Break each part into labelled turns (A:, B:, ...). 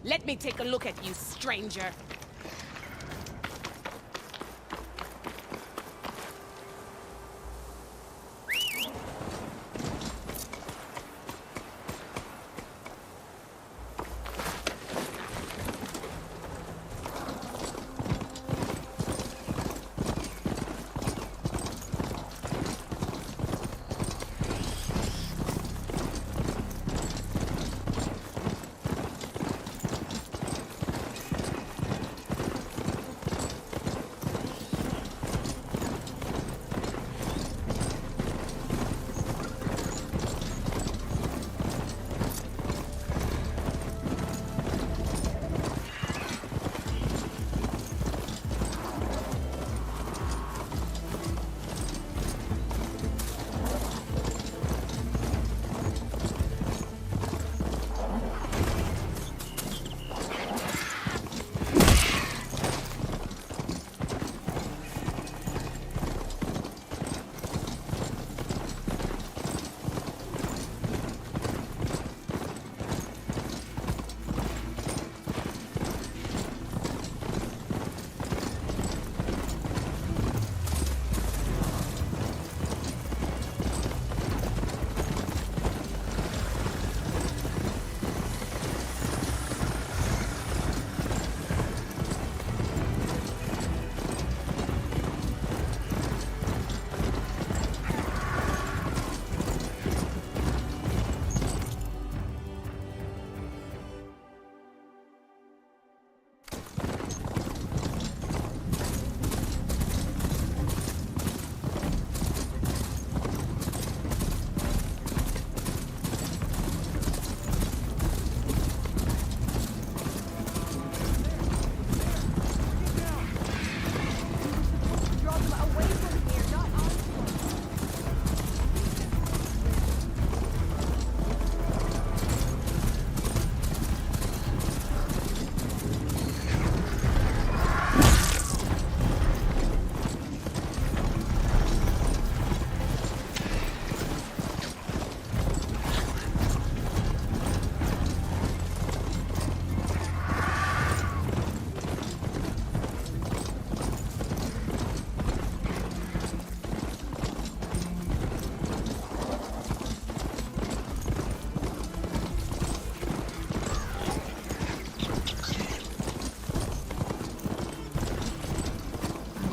A: Let me take a look at you, stranger.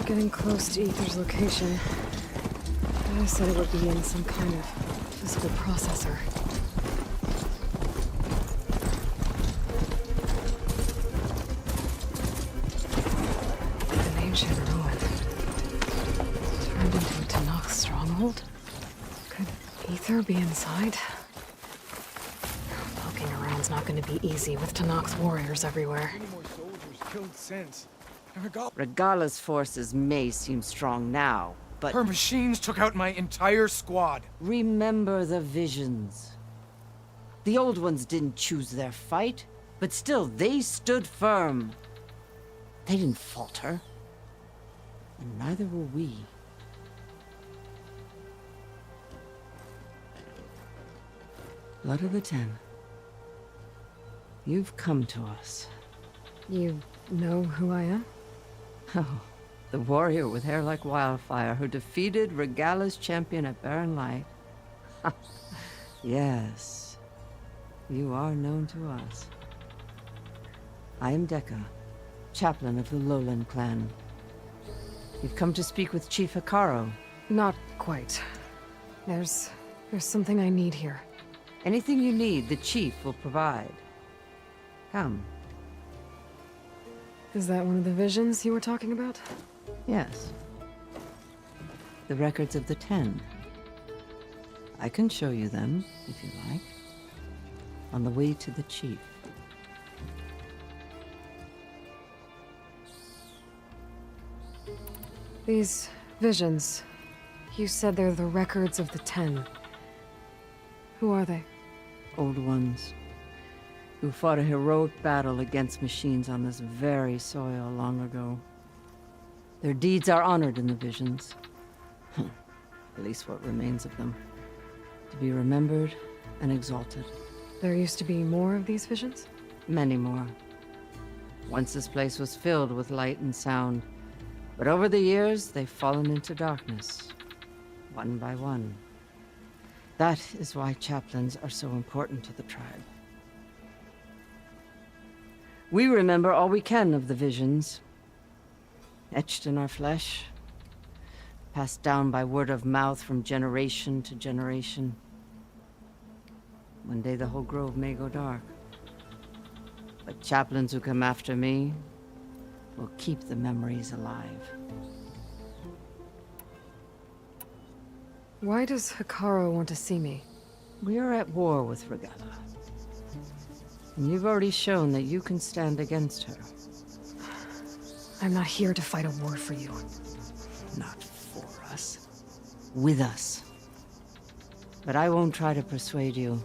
B: Getting close to Ether's location. I said it would be in some kind of physical processor. An ancient ruin. Turned into a Tanakh stronghold? Could Ether be inside? Poking around's not going to be easy with Tanakh's warriors everywhere.
C: Many more soldiers killed since.
D: Regala's forces may seem strong now, but...
C: Her machines took out my entire squad.
D: Remember the visions. The old ones didn't choose their fight, but still, they stood firm. They didn't falter. And neither will we. Blood of the Ten. You've come to us.
B: You know who I am?
D: Oh, the warrior with hair like wildfire who defeated Regala's champion at Barren Light. Yes, you are known to us. I am Dekka, chaplain of the Lowland clan. You've come to speak with Chief Hikaru.
B: Not quite. There's something I need here.
D: Anything you need, the chief will provide. Come.
B: Is that one of the visions you were talking about?
D: Yes. The records of the Ten. I can show you them, if you like. On the way to the chief.
B: These visions, you said they're the records of the Ten. Who are they?
D: Old ones. Who fought a heroic battle against machines on this very soil long ago. Their deeds are honored in the visions. At least what remains of them. To be remembered and exalted.
B: There used to be more of these visions?
D: many more. Once this place was filled with light and sound, but over the years, they've fallen into darkness, one by one. That is why chaplains are so important to the tribe. We remember all we can of the visions, etched in our flesh, passed down by word of mouth from generation to generation. One day the whole grove may go dark, but chaplains who come after me will keep the memories alive.
B: Why does Hikaru want to see me?
D: We are at war with Regatta, and you've already shown that you can stand against her.
B: I'm not here to fight a war for you.
D: Not for us. With us. But I won't try to persuade you.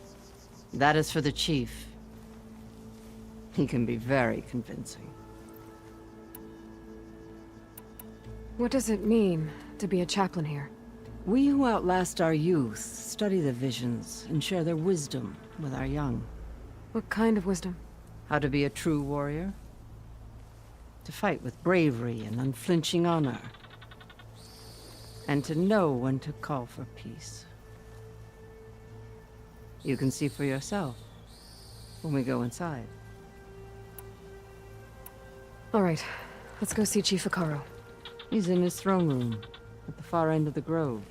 D: That is for the chief. He can be very convincing.
B: What does it mean to be a chaplain here?
D: We who outlast our youth study the visions and share their wisdom with our young.
B: What kind of wisdom?
D: How to be a true warrior. To fight with bravery and unflinching honor. And to know when to call for peace. You can see for yourself when we go inside.
B: All right, let's go see Chief Hikaru.
D: He's in his throne room at the far end of the grove.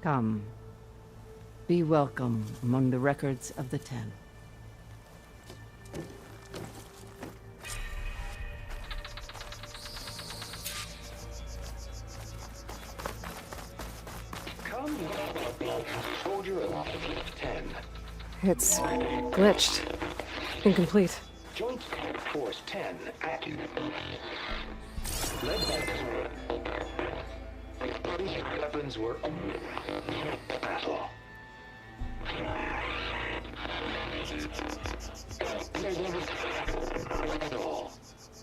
D: Come. Be welcome among the records of the Ten.
E: Come, soldier of 10.
B: It's glitched. Incomplete.
E: Joint Force 10 active. Led by weapons were battle.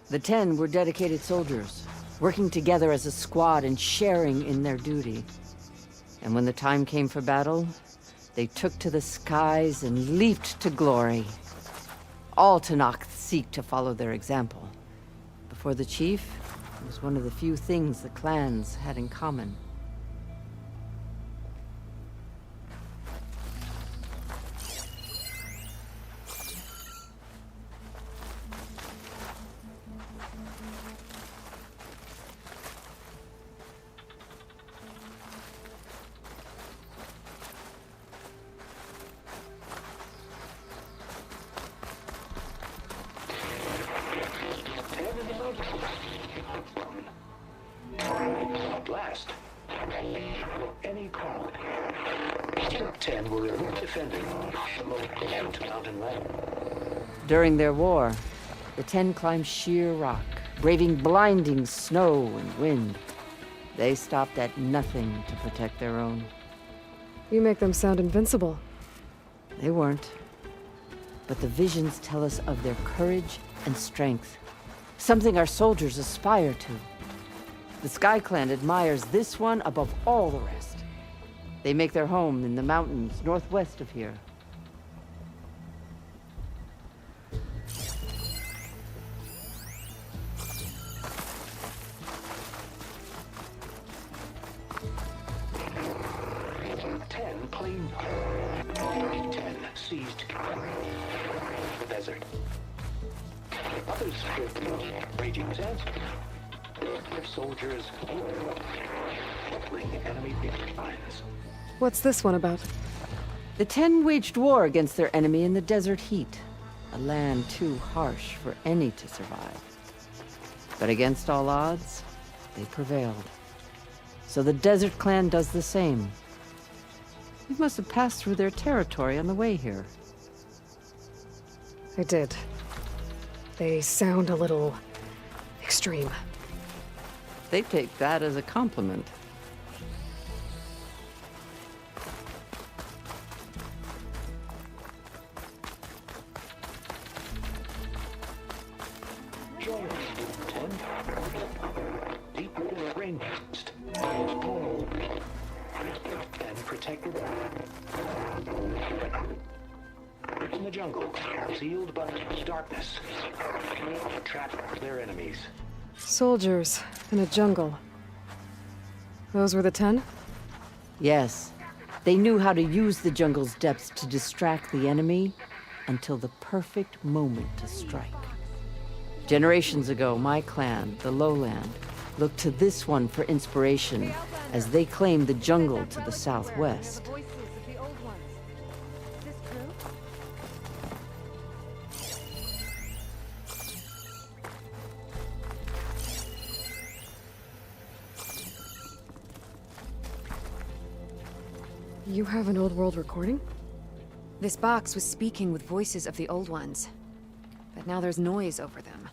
D: The 10 were dedicated soldiers, working together as a squad and sharing in their duty. And when the time came for battle, they took to the skies and leaped to glory. All Tanakh seek to follow their example. Before the chief, it was one of the few things the clans had in common.
E: Last, any call. 10 were defending the mountain land.
D: During their war, the 10 climbed sheer rock, braving blinding snow and wind. They stopped at nothing to protect their own.
B: You make them sound invincible.
D: They weren't. But the visions tell us of their courage and strength, something our soldiers aspire to. The Sky Clan admires this one above all the rest. They make their home in the mountains northwest of here.
E: Claimed 10 seized the desert. Others with raging sands. Their soldiers battling enemy lines.
B: What's this one about?
D: The 10 waged war against their enemy in the desert heat, a land too harsh for any to survive. But against all odds, they prevailed. So the Desert Clan does the same. You must have passed through their territory on the way here.
B: I did. They sound a little extreme.
D: They take that as a compliment.
E: Join 10. Deep rainforest. And protected in the jungle. sealed but darkness. Trap their enemies.
B: Soldiers in a jungle. Those were the 10?
D: Yes. They knew how to use the jungle's depths to distract the enemy until the perfect moment to strike. Generations ago, my clan, the Lowland, looked to this one for inspiration as they claimed the jungle to the southwest.
B: You have an old world recording?
F: This box was speaking with voices of the old ones, but now there's noise over them.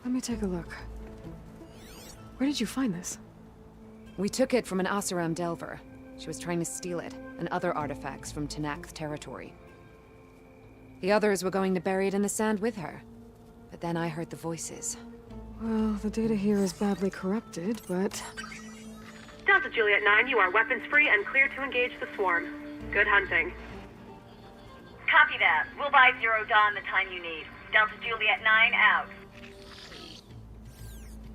B: Let me take a look. Where did you find this?
F: We took it from an Oseram Delver. She was trying to steal it, and other artifacts from Tenakth territory. The others were going to bury it in the sand with her, but then I heard the voices.
B: Well, the data here is badly corrupted, but...
G: Delta Juliet 9, you are weapons free and clear to engage the swarm. Good hunting.
H: Copy that. We'll buy Zero Dawn the time you need. Delta Juliet 9 out.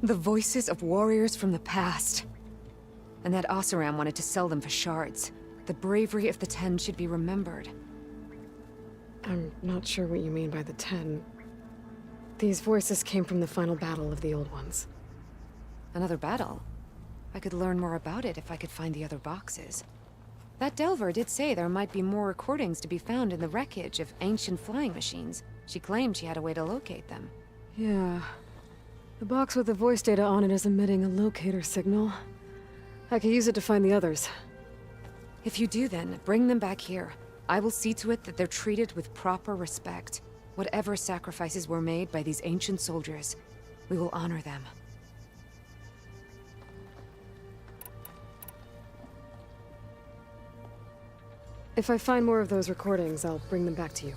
F: The voices of warriors from the past. And that Oseram wanted to sell them for shards. The bravery of the 10 should be remembered.
B: I'm not sure what you mean by the 10. These voices came from the final battle of the Old Ones.
F: Another battle? I could learn more about it if I could find the other boxes. That Delver did say there might be more recordings to be found in the wreckage of ancient flying machines. She claimed she had a way to locate them.
B: Yeah. The box with the voice data on it is emitting a locator signal. I could use it to find the others.
F: If you do then, bring them back here. I will see to it that they're treated with proper respect. Whatever sacrifices were made by these ancient soldiers, we will honor them.
B: If I find more of those recordings, I'll bring them back to you.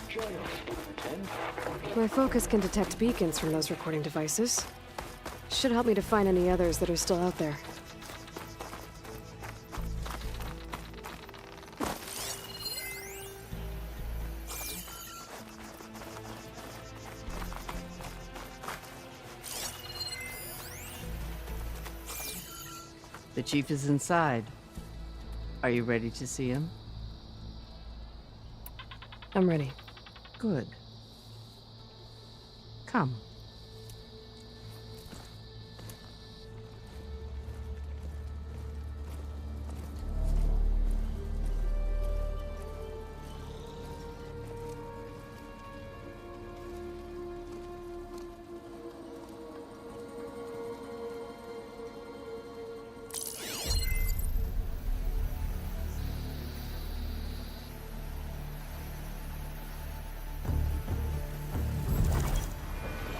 E: Join us, 10.
B: My focus can detect beacons from those recording devices. Should help me to find any others that are still out there.
D: The chief is inside. Are you ready to see him?
B: I'm ready.
D: Good. Come.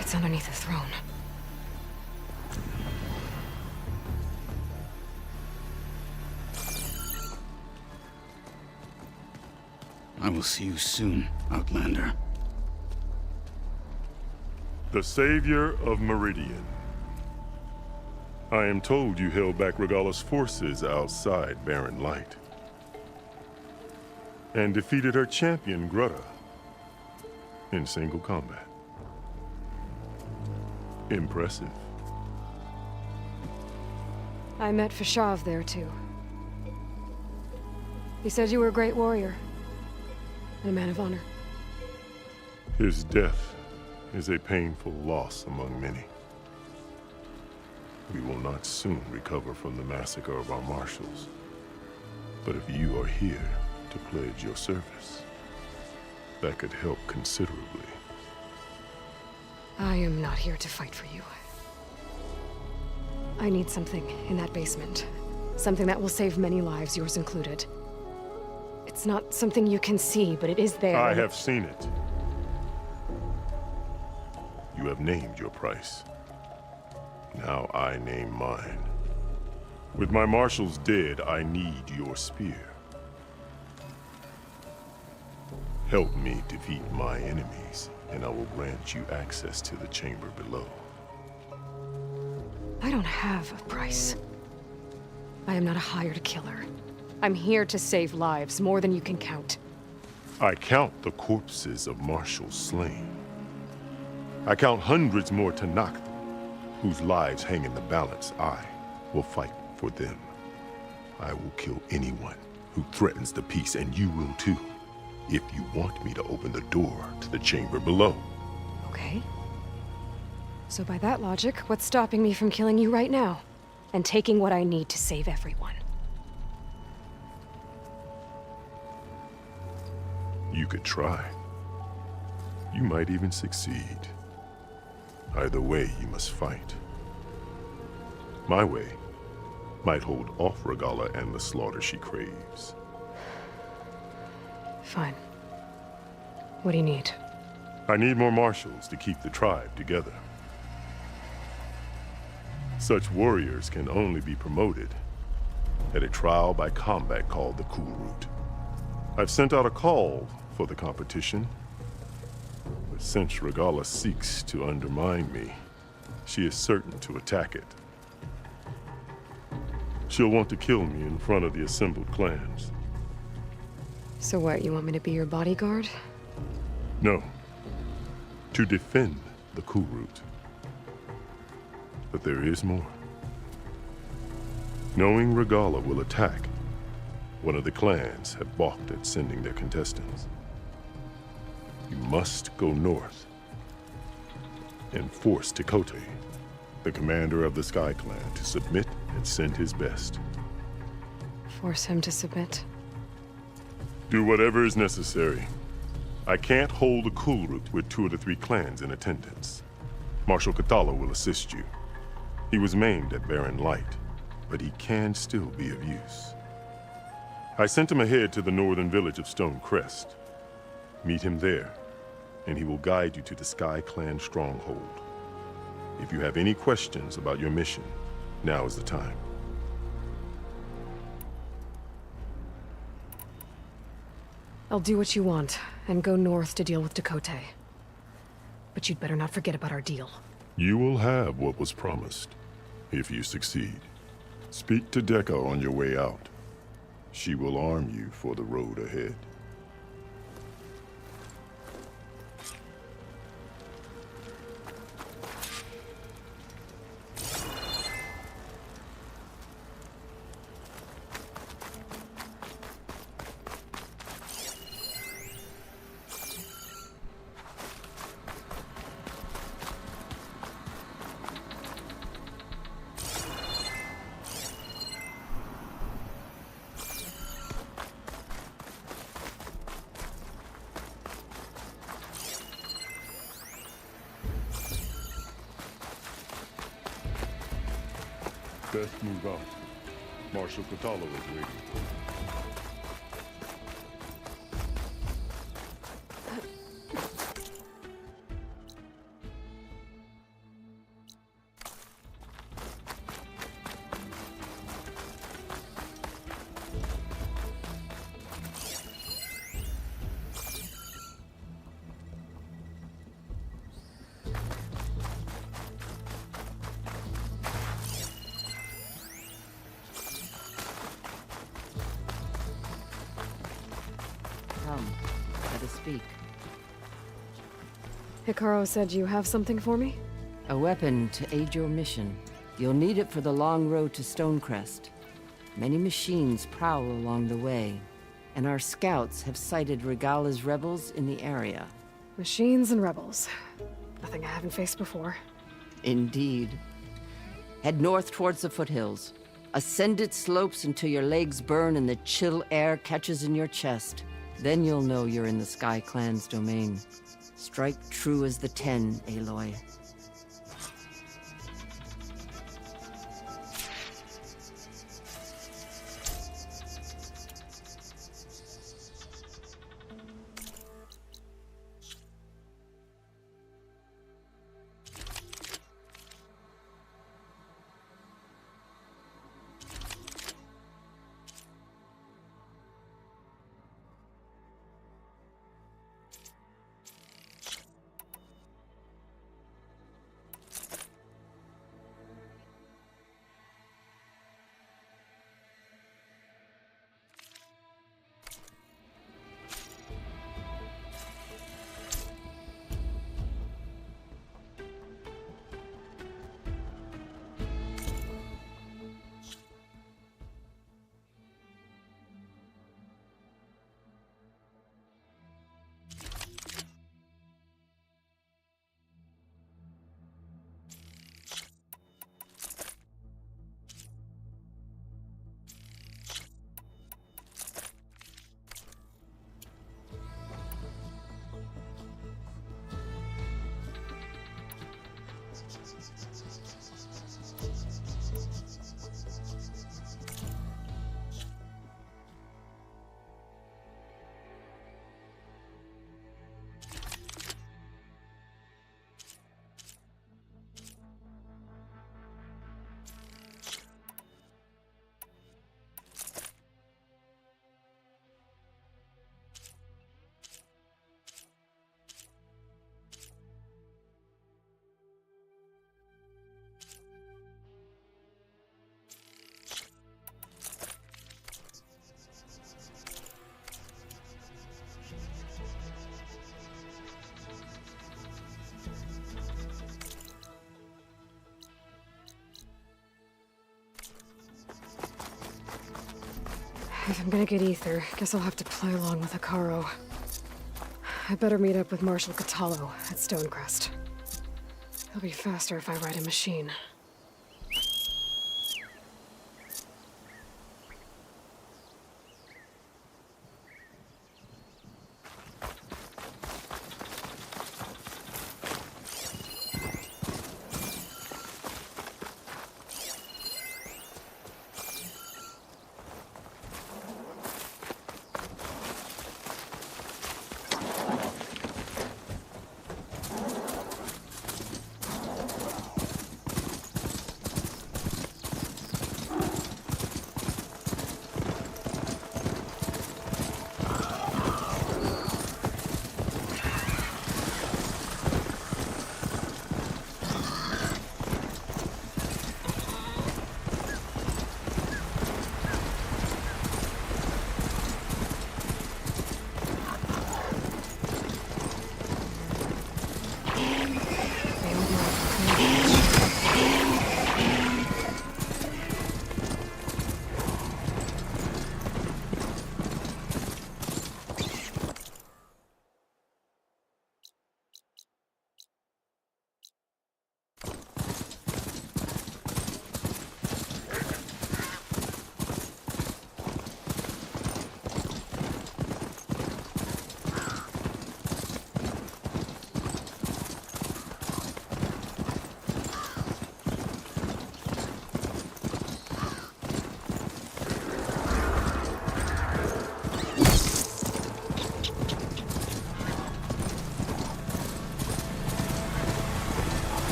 B: It's underneath the throne.
I: I will see you soon, Outlander.
J: The Savior of Meridian. I am told you held back Regala's forces outside Barren Light. And defeated her champion, Grutta, in single combat. Impressive.
B: I met Fashav there, too. He said you were a great warrior. And a man of honor.
J: His death is a painful loss among many. We will not soon recover from the massacre of our marshals. But if you are here to pledge your service, that could help considerably.
B: I am not here to fight for you. I need something in that basement. Something that will save many lives, yours included. It's not something you can see, but it is there.
J: I have seen it. You have named your price. Now I name mine. With my marshals dead, I need your spear. Help me defeat my enemies, and I will grant you access to the chamber below.
B: I don't have a price. I am not a hired killer. I'm here to save lives, more than you can count.
J: I count the corpses of marshals slain. I count hundreds more Tanakh, whose lives hang in the balance. I will fight for them. I will kill anyone who threatens the peace, and you will too, if you want me to open the door to the chamber below.
B: Okay. So by that logic, what's stopping me from killing you right now? And taking what I need to save everyone?
J: You could try. You might even succeed. Either way, you must fight. My way might hold off Regala and the slaughter she craves.
B: Fine. What do you need?
J: I need more marshals to keep the tribe together. Such warriors can only be promoted at a trial by combat called the Cool Route. I've sent out a call for the competition, but since Regala seeks to undermine me, she is certain to attack it. She'll want to kill me in front of the assembled clans.
B: So what, you want me to be your bodyguard?
J: No, to defend the Cool Route. But there is more. Knowing Regala will attack, one of the clans have balked at sending their contestants. You must go north and force Tekote, the commander of the Sky Clan, to submit and send his best.
B: Force him to submit?
J: Do whatever is necessary. I can't hold a Cool Route with 2 of the 3 clans in attendance. Marshal Katala will assist you. He was maimed at Barren Light, but he can still be of use. I sent him ahead to the northern village of Stone Crest. Meet him there, and he will guide you to the Sky Clan stronghold. If you have any questions about your mission, now is the time.
B: I'll do what you want, and go north to deal with Tekote. But you'd better not forget about our deal.
J: You will have what was promised, if you succeed. Speak to Dekka on your way out. She will arm you for the road ahead. Best move out. Marshal Katala is waiting.
D: Come, let us speak.
B: Hikaru said you have something for me?
D: A weapon to aid your mission. You'll need it for the long road to Stonecrest. Many machines prowl along the way, and our scouts have sighted Regala's rebels in the area.
B: Machines and rebels. Nothing I haven't faced before.
D: Indeed. Head north towards the foothills. Ascend its slopes until your legs burn and the chill air catches in your chest. Then you'll know you're in the Sky Clan's domain. Strike true as the 10, Aloy.
B: If I'm gonna get ether, guess I'll have to play along with Akaro. I better meet up with Marshal Catallo at Stonecrest. It'll be faster if I ride a machine.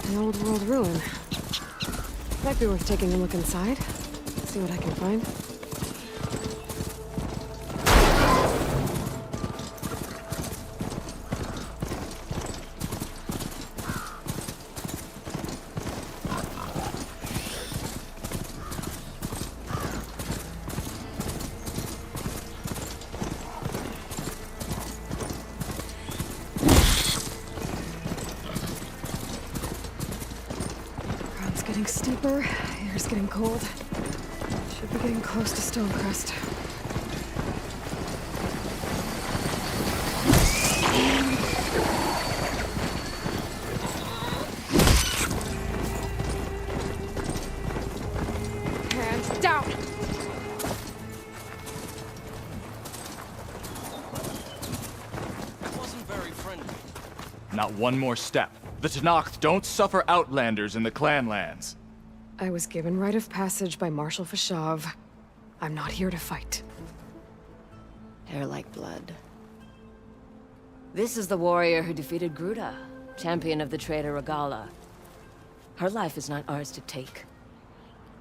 B: An old world ruin. Might be worth taking a look inside. See what I can find. Ground's getting steeper, air's getting cold. Should be getting close to Stonecrest. Hands down!
K: That wasn't very friendly. Not one more step. The Tenakth don't suffer outlanders in the Clanlands.
B: I was given rite of passage by Marshal Fashav. I'm not here to fight.
D: Hair like blood. This is the warrior who defeated Gruda, champion of the trader Regala. Her life is not ours to take.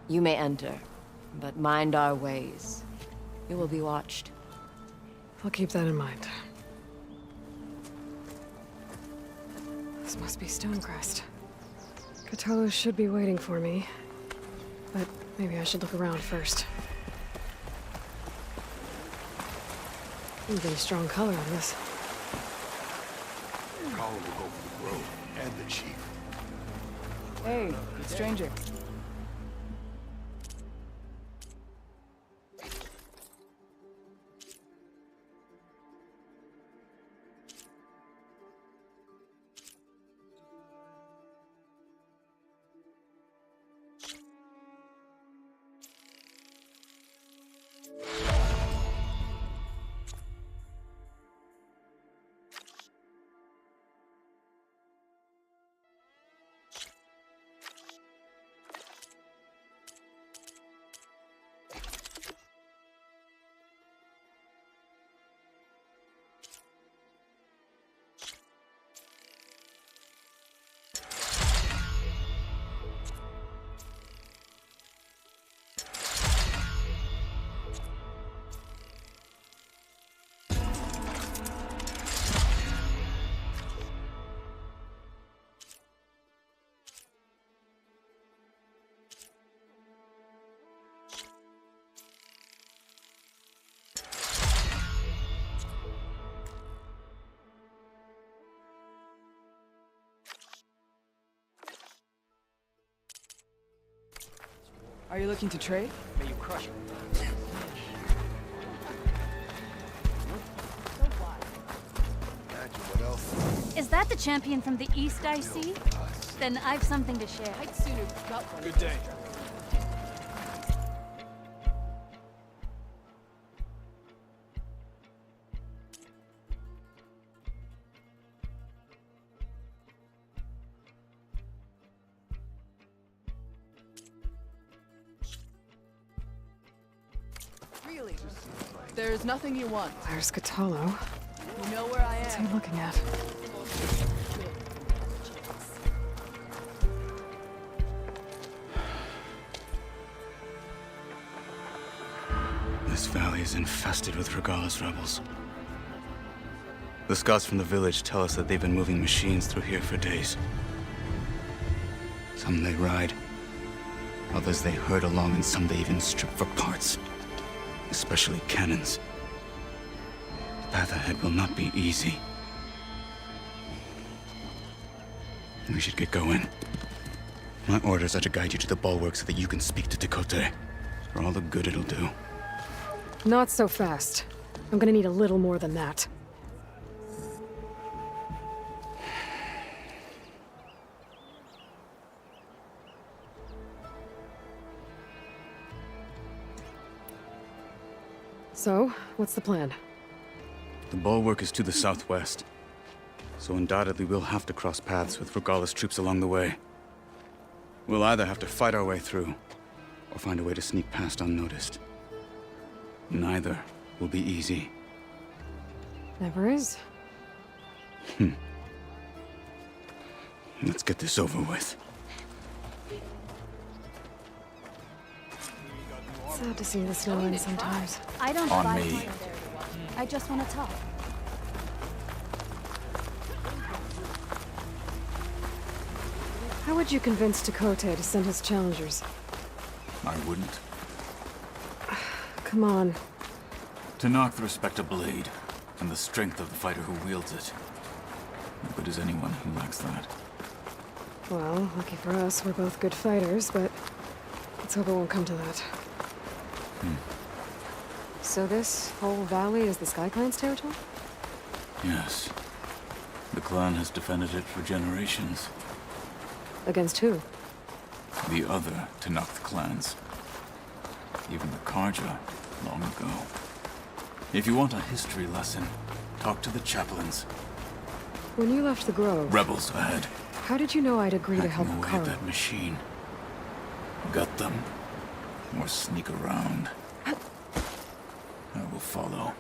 D: You may enter, but mind our ways. You will be watched.
B: I'll keep that in mind. This must be Stonecrest. Catallo should be waiting for me. But maybe I should look around first. Even strong color on this.
I: Call will go for the grove and the chief.
C: Hey, stranger. Are you looking to trade?
K: May you crush it.
L: Is that the champion from the east I see? Then I've something to share.
C: I'd sooner gut one.
K: Good day.
C: Really? There's nothing you want.
B: There's Cradle.
C: You know where I
B: What's
C: am.
B: he looking at?
I: This valley is infested with Regalis rebels. The scouts from the village tell us that they've been moving machines through here for days. Some they ride, others they herd along, and some they even strip for parts. Especially cannons. The path ahead will not be easy. We should get going. My orders are to guide you to the bulwark so that you can speak to Tekote. For all the good it'll do.
B: Not so fast. I'm gonna need a little more than that. So, what's the plan?
I: The bulwark is to the southwest, so undoubtedly we'll have to cross paths with Regalis troops along the way. We'll either have to fight our way through, or find a way to sneak past unnoticed. Neither will be easy.
B: Never is.
I: Let's get this over with.
B: Sad to see the snow in sometimes.
L: I don't
K: On
L: buy
K: me.
L: fire. I just want to talk.
B: How would you convince Tekote to send his challengers?
M: I wouldn't.
B: Come on.
M: Tanakh respect a blade, and the strength of the fighter who wields it. No good is anyone who lacks that.
B: Well, lucky for us, we're both good fighters, but let's hope it won't come to that. So this whole valley is the Sky Clan's territory?
M: Yes. The clan has defended it for generations.
B: Against who?
M: The other Tanakh clans. Even the Karja, long ago. If you want a history lesson, talk to the chaplains.
B: When you left the Grove,
M: Rebels ahead.
B: how did you know I'd agree to help
M: Hacking away
B: Karo?
M: at that machine. Gut them. Or sneak around. I will follow.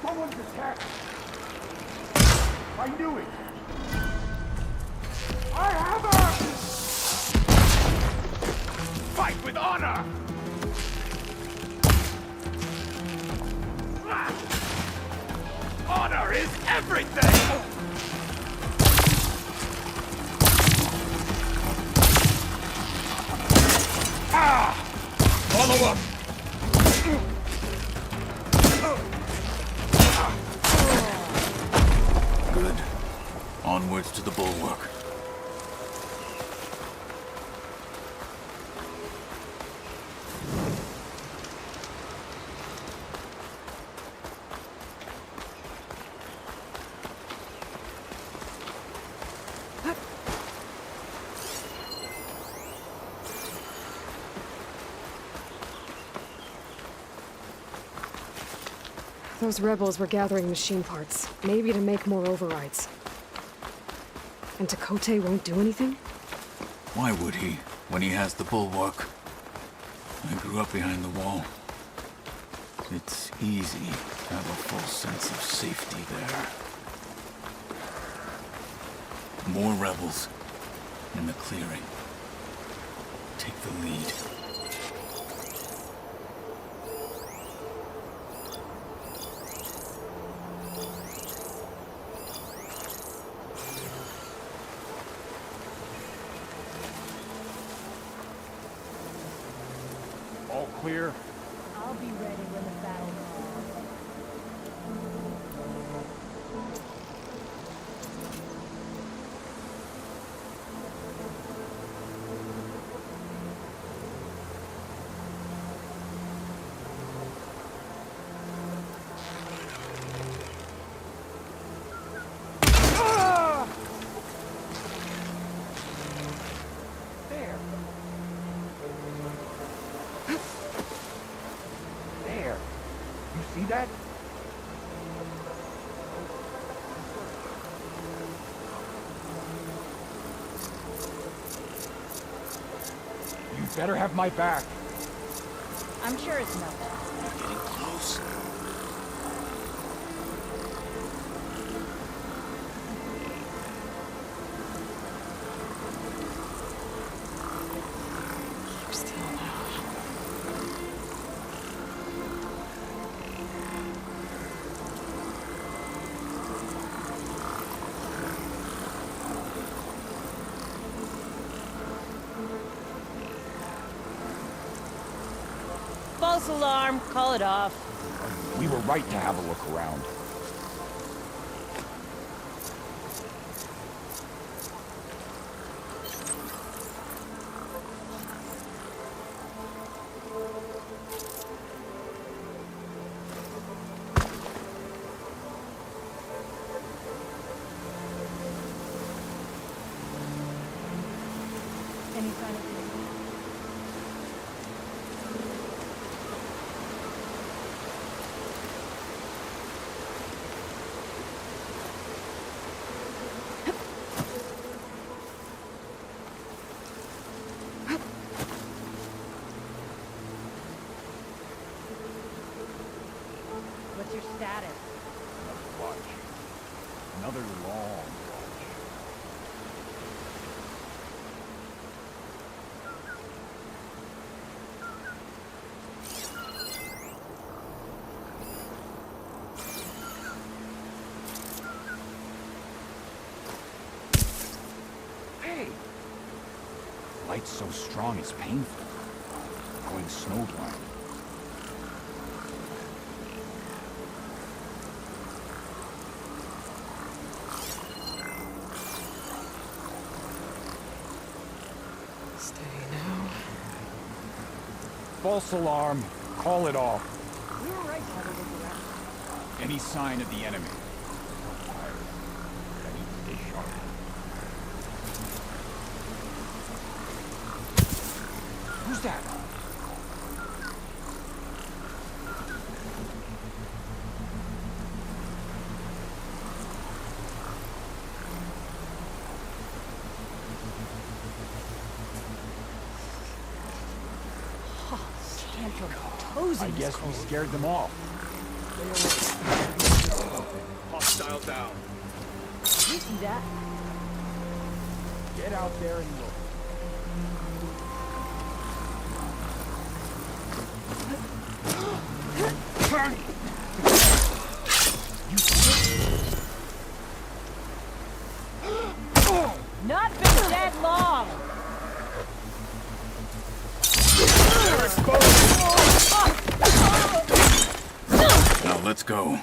E: Someone's attacked! I knew it! I have her! Fight with honor! Honor is everything! Follow up!
M: Good. Onwards to the bulwark.
B: Those rebels were gathering machine parts, maybe to make more overrides. And Tekote won't do anything?
M: Why would he, when he has the bulwark? I grew up behind the wall. It's easy to have a full sense of safety there. More rebels. In the clearing. Take the lead.
K: All clear?
L: I'll be ready when the battle
K: There. You see that? You better have my back.
L: I'm sure it's nothing.
M: You're getting close.
B: Keep still now.
A: False alarm. Call it off.
K: We were right to have a look around.
L: Any sign of What's your status?
K: Another watch. Another long watch. Hey! Light's so strong it's painful. Going snowblind.
B: Steady now.
K: False alarm. Call it off.
L: We were right to have a look around.
K: Any sign of the enemy? Tired. I need to stay sharp. Who's that? I guess we scared them off. Hostile down.
L: You see that?
K: Get out there and look.
A: Not been that long.
M: Now let's go.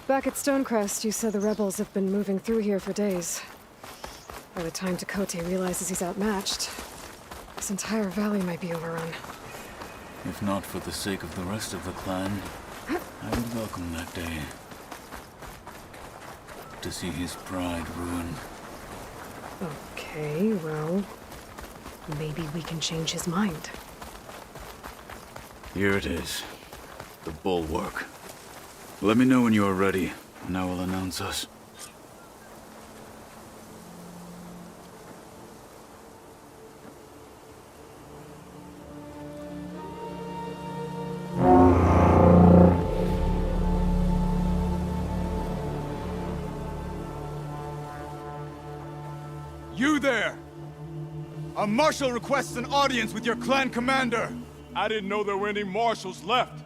B: Back at Stonecrest, you said the rebels have been moving through here for days. By the time Tekote realizes he's outmatched, this entire valley might be overrun.
M: If not for the sake of the rest of the clan, I would welcome that day. to see his pride ruined.
B: Okay, well, maybe we can change his mind.
I: Here it is. The bulwark. Let me know when you are ready, and I will announce us.
K: You there! A marshal requests an audience with your clan commander.
J: I didn't know there were any marshals left.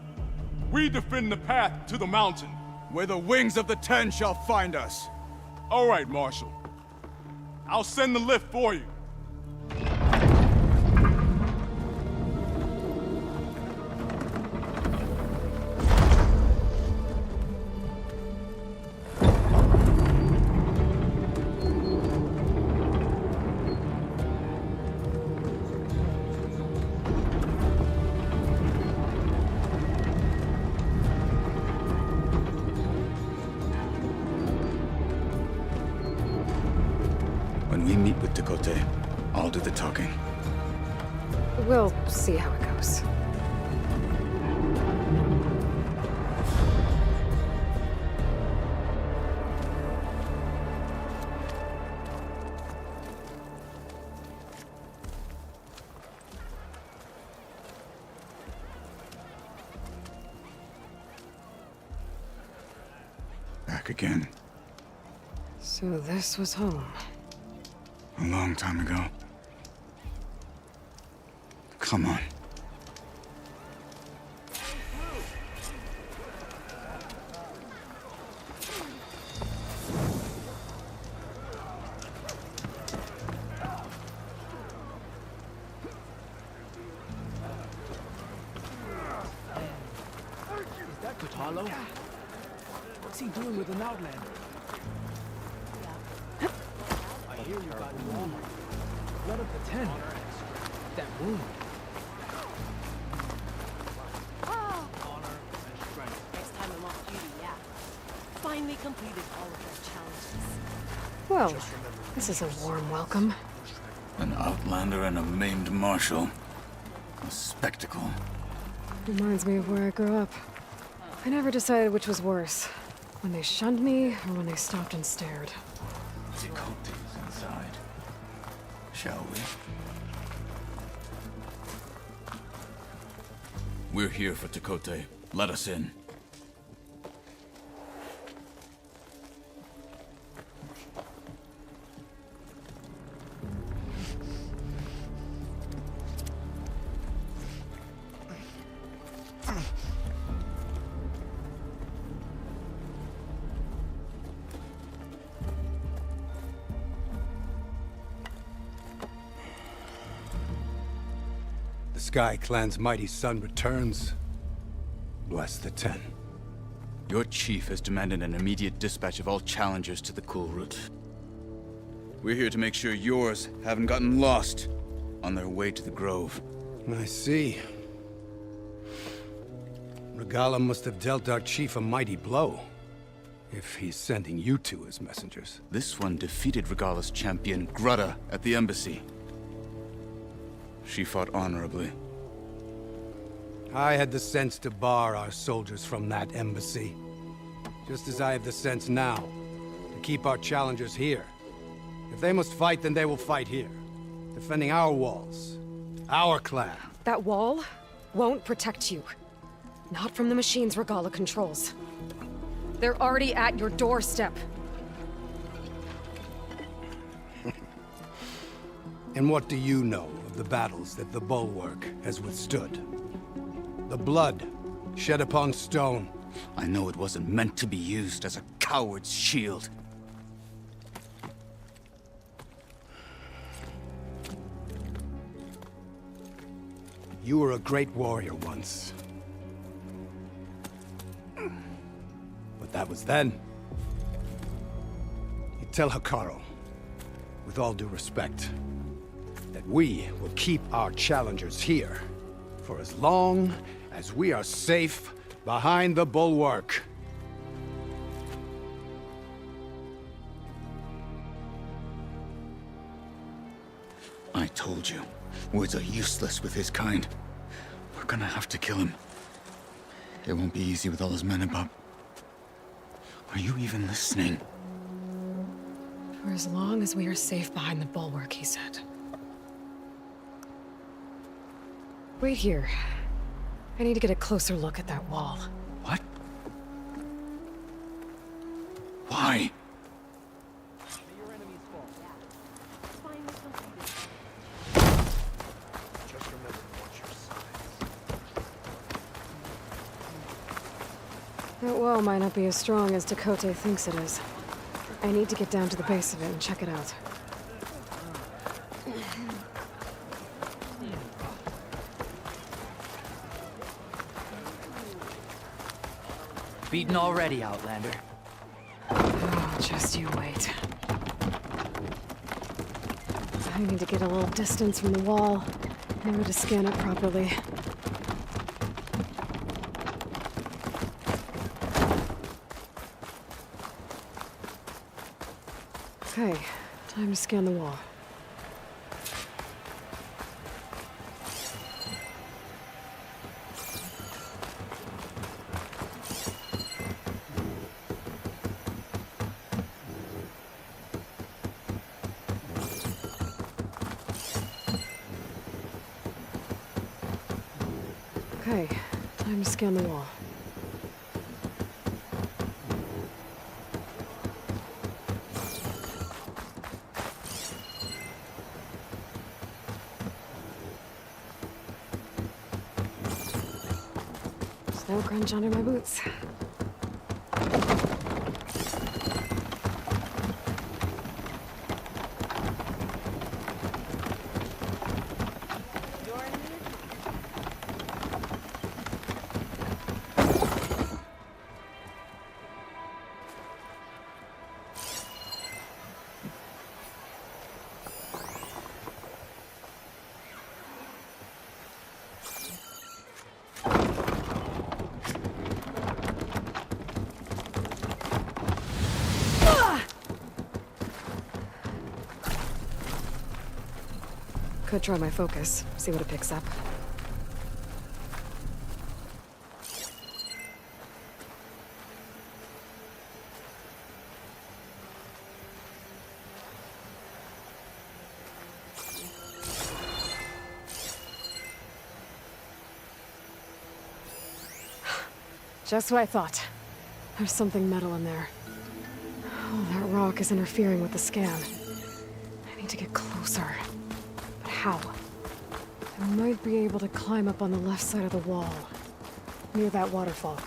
J: We defend the path to the mountain.
K: Where the wings of the Ten shall find us.
J: All right, Marshal. I'll send the lift for you.
I: When we meet with Tekote, I'll do the talking.
B: We'll see how it goes.
I: Back again.
B: So this was home.
I: A long time ago. Come on.
N: Is that Cradle? What's he doing with an outlander? I hear you got him wrong. Blood of the Ten. That wound. Honor and strength.
A: Next time I'm off duty, yeah. Finally completed all of their challenges.
B: Well, this is a warm welcome.
M: An outlander and a maimed marshal. A spectacle.
B: Reminds me of where I grew up. I never decided which was worse. When they shunned me, or when they stopped and stared.
M: Tekote's inside. Shall we? We're here for Tekote. Let us in.
O: The Sky Clan's mighty son returns. Bless the Ten.
I: Your chief has demanded an immediate dispatch of all challengers to the cool route. We're here to make sure yours haven't gotten lost on their way to the Grove.
O: I see. Regala must have dealt our chief a mighty blow, if he's sending you two as messengers.
I: This one defeated Regala's champion, Grudda, at the embassy. She fought honorably.
O: I had the sense to bar our soldiers from that embassy. Just as I have the sense now, to keep our challengers here. If they must fight, then they will fight here. Defending our walls. Our clan.
B: That wall won't protect you. Not from the machines Regala controls. They're already at your doorstep.
O: And what do you know of the battles that the Bulwark has withstood? The blood shed upon stone.
I: I know it wasn't meant to be used as a coward's shield.
O: You were a great warrior once. But that was then. You tell Hikaru, with all due respect, that we will keep our challengers here for as long as we are safe behind the Bulwark.
I: I told you, words are useless with his kind. We're gonna have to kill him. It won't be easy with all his men about. Are you even listening?
B: For as long as we are safe behind the bulwark, he said. Wait here. I need to get a closer look at that wall.
I: What? Why?
B: That wall might not be as strong as Dakota thinks it is. I need to get down to the base of it and check it out.
N: Beaten already, Outlander.
B: Oh, just you wait. I need to get a little distance from the wall, maybe to scan it properly. Okay, time to scan the wall. Okay, time to scan the wall. Snow crunch under my boots. Could try my focus, see what it picks up. Just what I thought. There's something metal in there. Oh, that rock is interfering with the scan. I need to get closer. But how? I might be able to climb up on the left side of the wall, near that waterfall.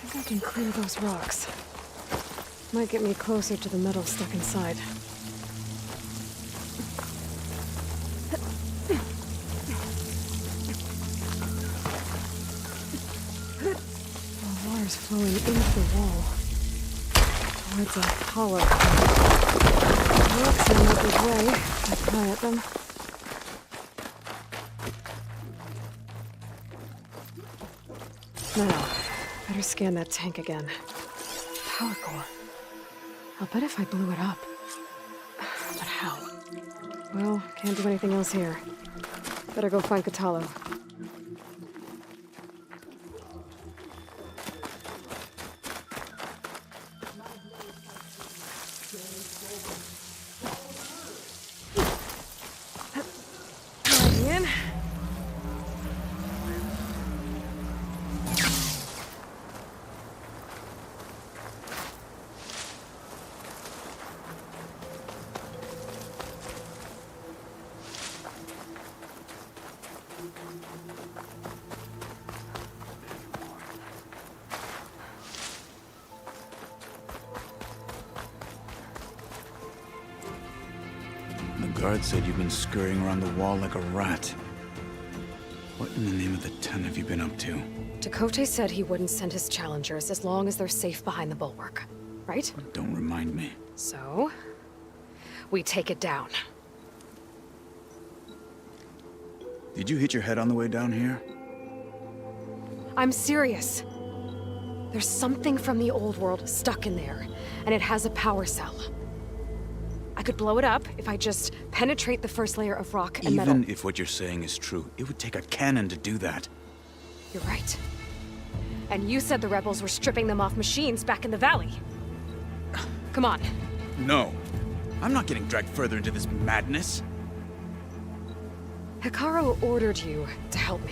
B: I think I can clear those rocks. Might get me closer to the metal stuck inside. The water's flowing into the wall. Towards a hollow. Rocks in no good way. I pry at them. Now, better scan that tank again. Power core. I'll bet if I blew it up. But how? Well, can't do anything else here. Better go find Cradle. In.
I: The guard said you've been scurrying around the wall like a rat. What in the name of the ten have you been up to?
B: Dakota said he wouldn't send his challengers as long as they're safe behind the bulwark, right?
I: Don't remind me.
B: So, we take it down.
I: Did you hit your head on the way down here?
B: I'm serious. There's something from the old world stuck in there, and it has a power cell. I could blow it up if I just penetrate the first layer of rock and metal.
I: Even if what you're saying is true, it would take a cannon to do that.
B: You're right. And you said the rebels were stripping them off machines back in the valley. Come on.
I: No. I'm not getting dragged further into this madness.
B: Hikaru ordered you to help me.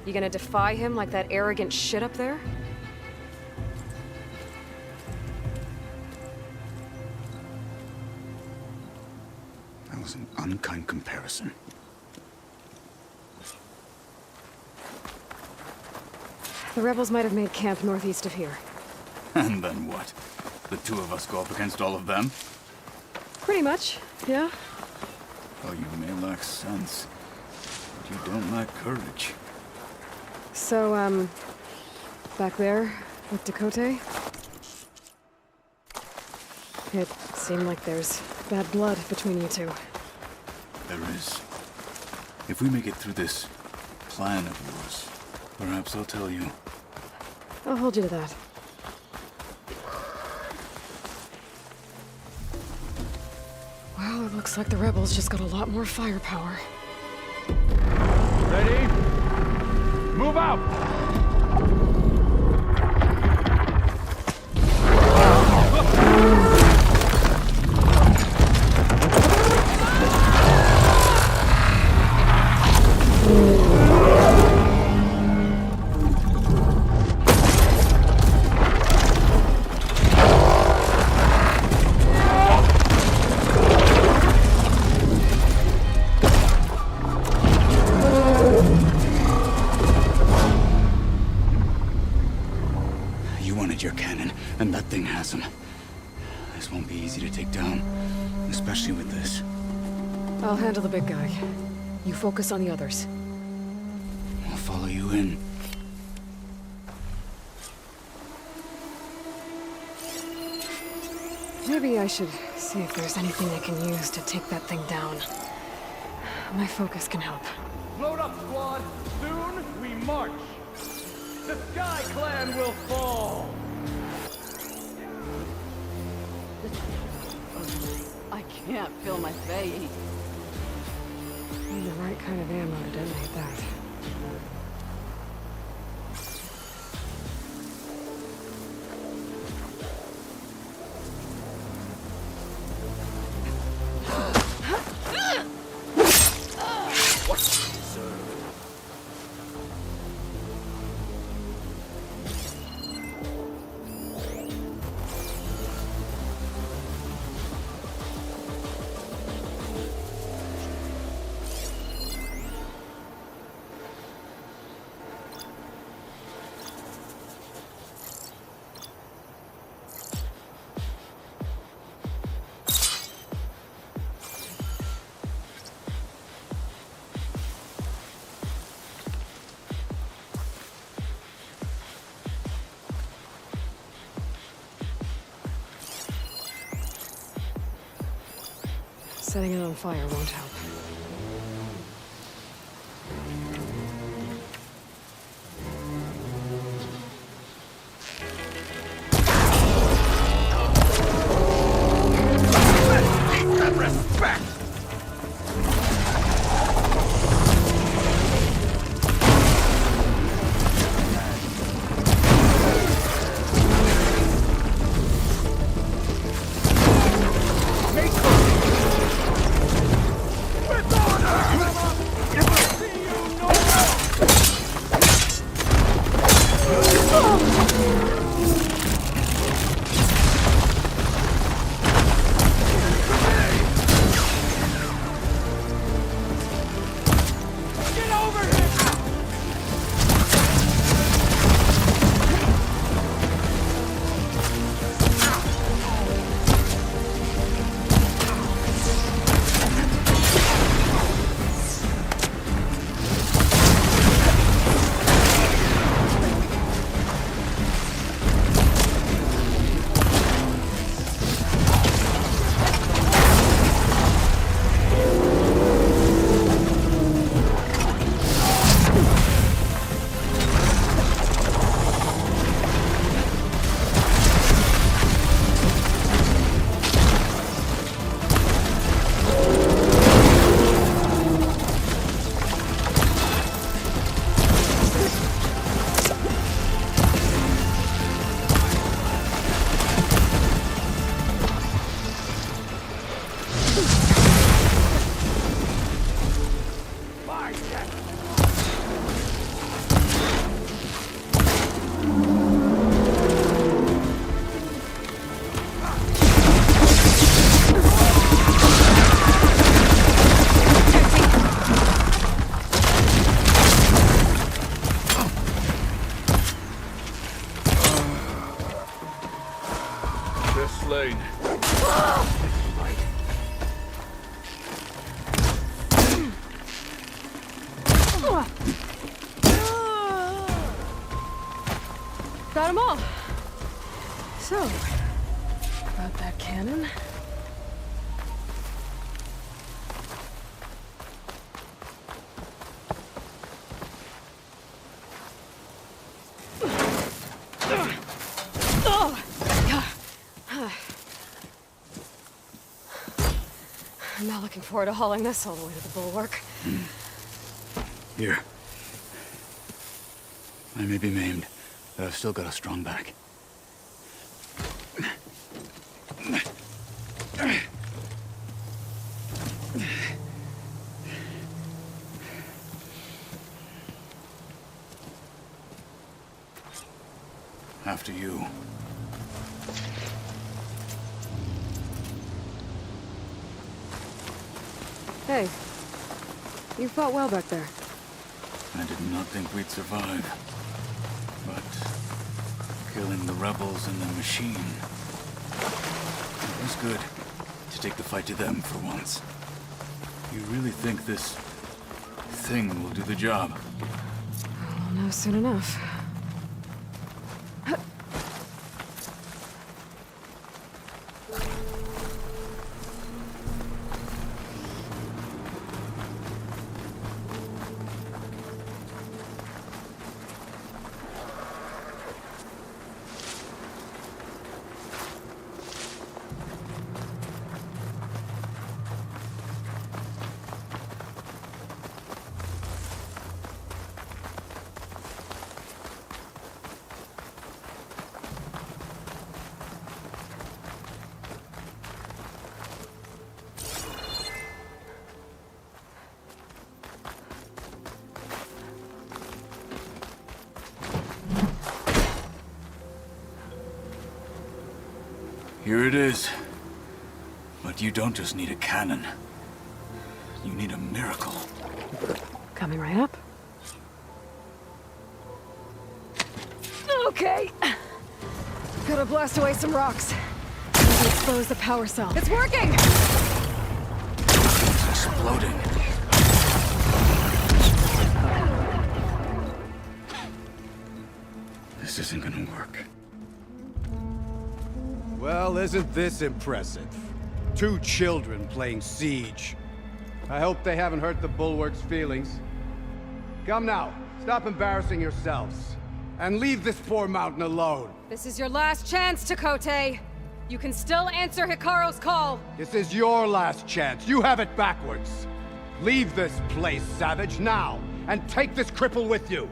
B: You gonna defy him like that arrogant shit up there?
I: That was an unkind comparison.
B: The rebels might have made camp northeast of here.
M: And then what? The two of us go up against all of them?
B: Pretty much, yeah.
M: Oh, you may lack sense, but you don't lack courage.
B: So, back there, with Dakota? It seemed like there's bad blood between you two.
M: There is. If we make it through this plan of yours, perhaps I'll tell you.
B: I'll hold you to that. Well, it looks like the rebels just got a lot more firepower.
N: Ready? Move out!
I: Your cannon, and that thing has him. This won't be easy to take down, especially with this.
B: I'll handle the big guy. You focus on the others.
I: I'll follow you in.
B: Maybe I should see if there's anything I can use to take that thing down. My focus can help.
N: Load up, squad! Soon we march! The Sky Clan will fall!
C: I can't feel my face.
B: Need the right kind of ammo to detonate that. Setting it on fire won't help. them all. So, about that cannon. I'm not looking forward to hauling this all the way to the bulwark.
I: Here. I may be maimed, but I've still got a strong back. After you.
B: Hey, you fought well back there.
M: I did not think we'd survive. But killing the rebels and the machine, it was good to take the fight to them for once. You really think this thing will do the job?
B: We'll know soon enough.
M: Here it is. But you don't just need a cannon. You need a miracle.
B: Coming right up. Okay. Gotta blast away some rocks. Maybe expose the power cell. It's working!
M: It's exploding.
I: This isn't gonna work.
O: Well, isn't this impressive? 2 children playing siege. I hope they haven't hurt the Bulwark's feelings. Come now, stop embarrassing yourselves. And leave this poor mountain alone.
B: This is your last chance, Chakotay. You can still answer Hikaru's call.
O: This is your last chance. You have it backwards. Leave this place, Savage, now, and take this cripple with you.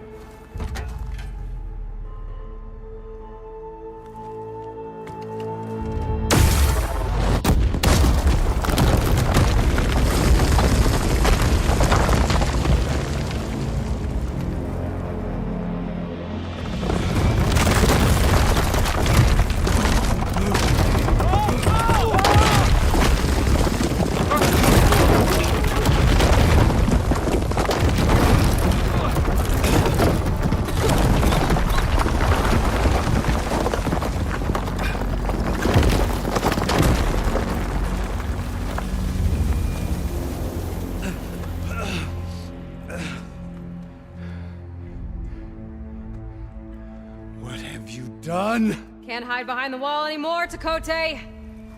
O: Done?
B: Can't hide behind the wall anymore, Chakotay.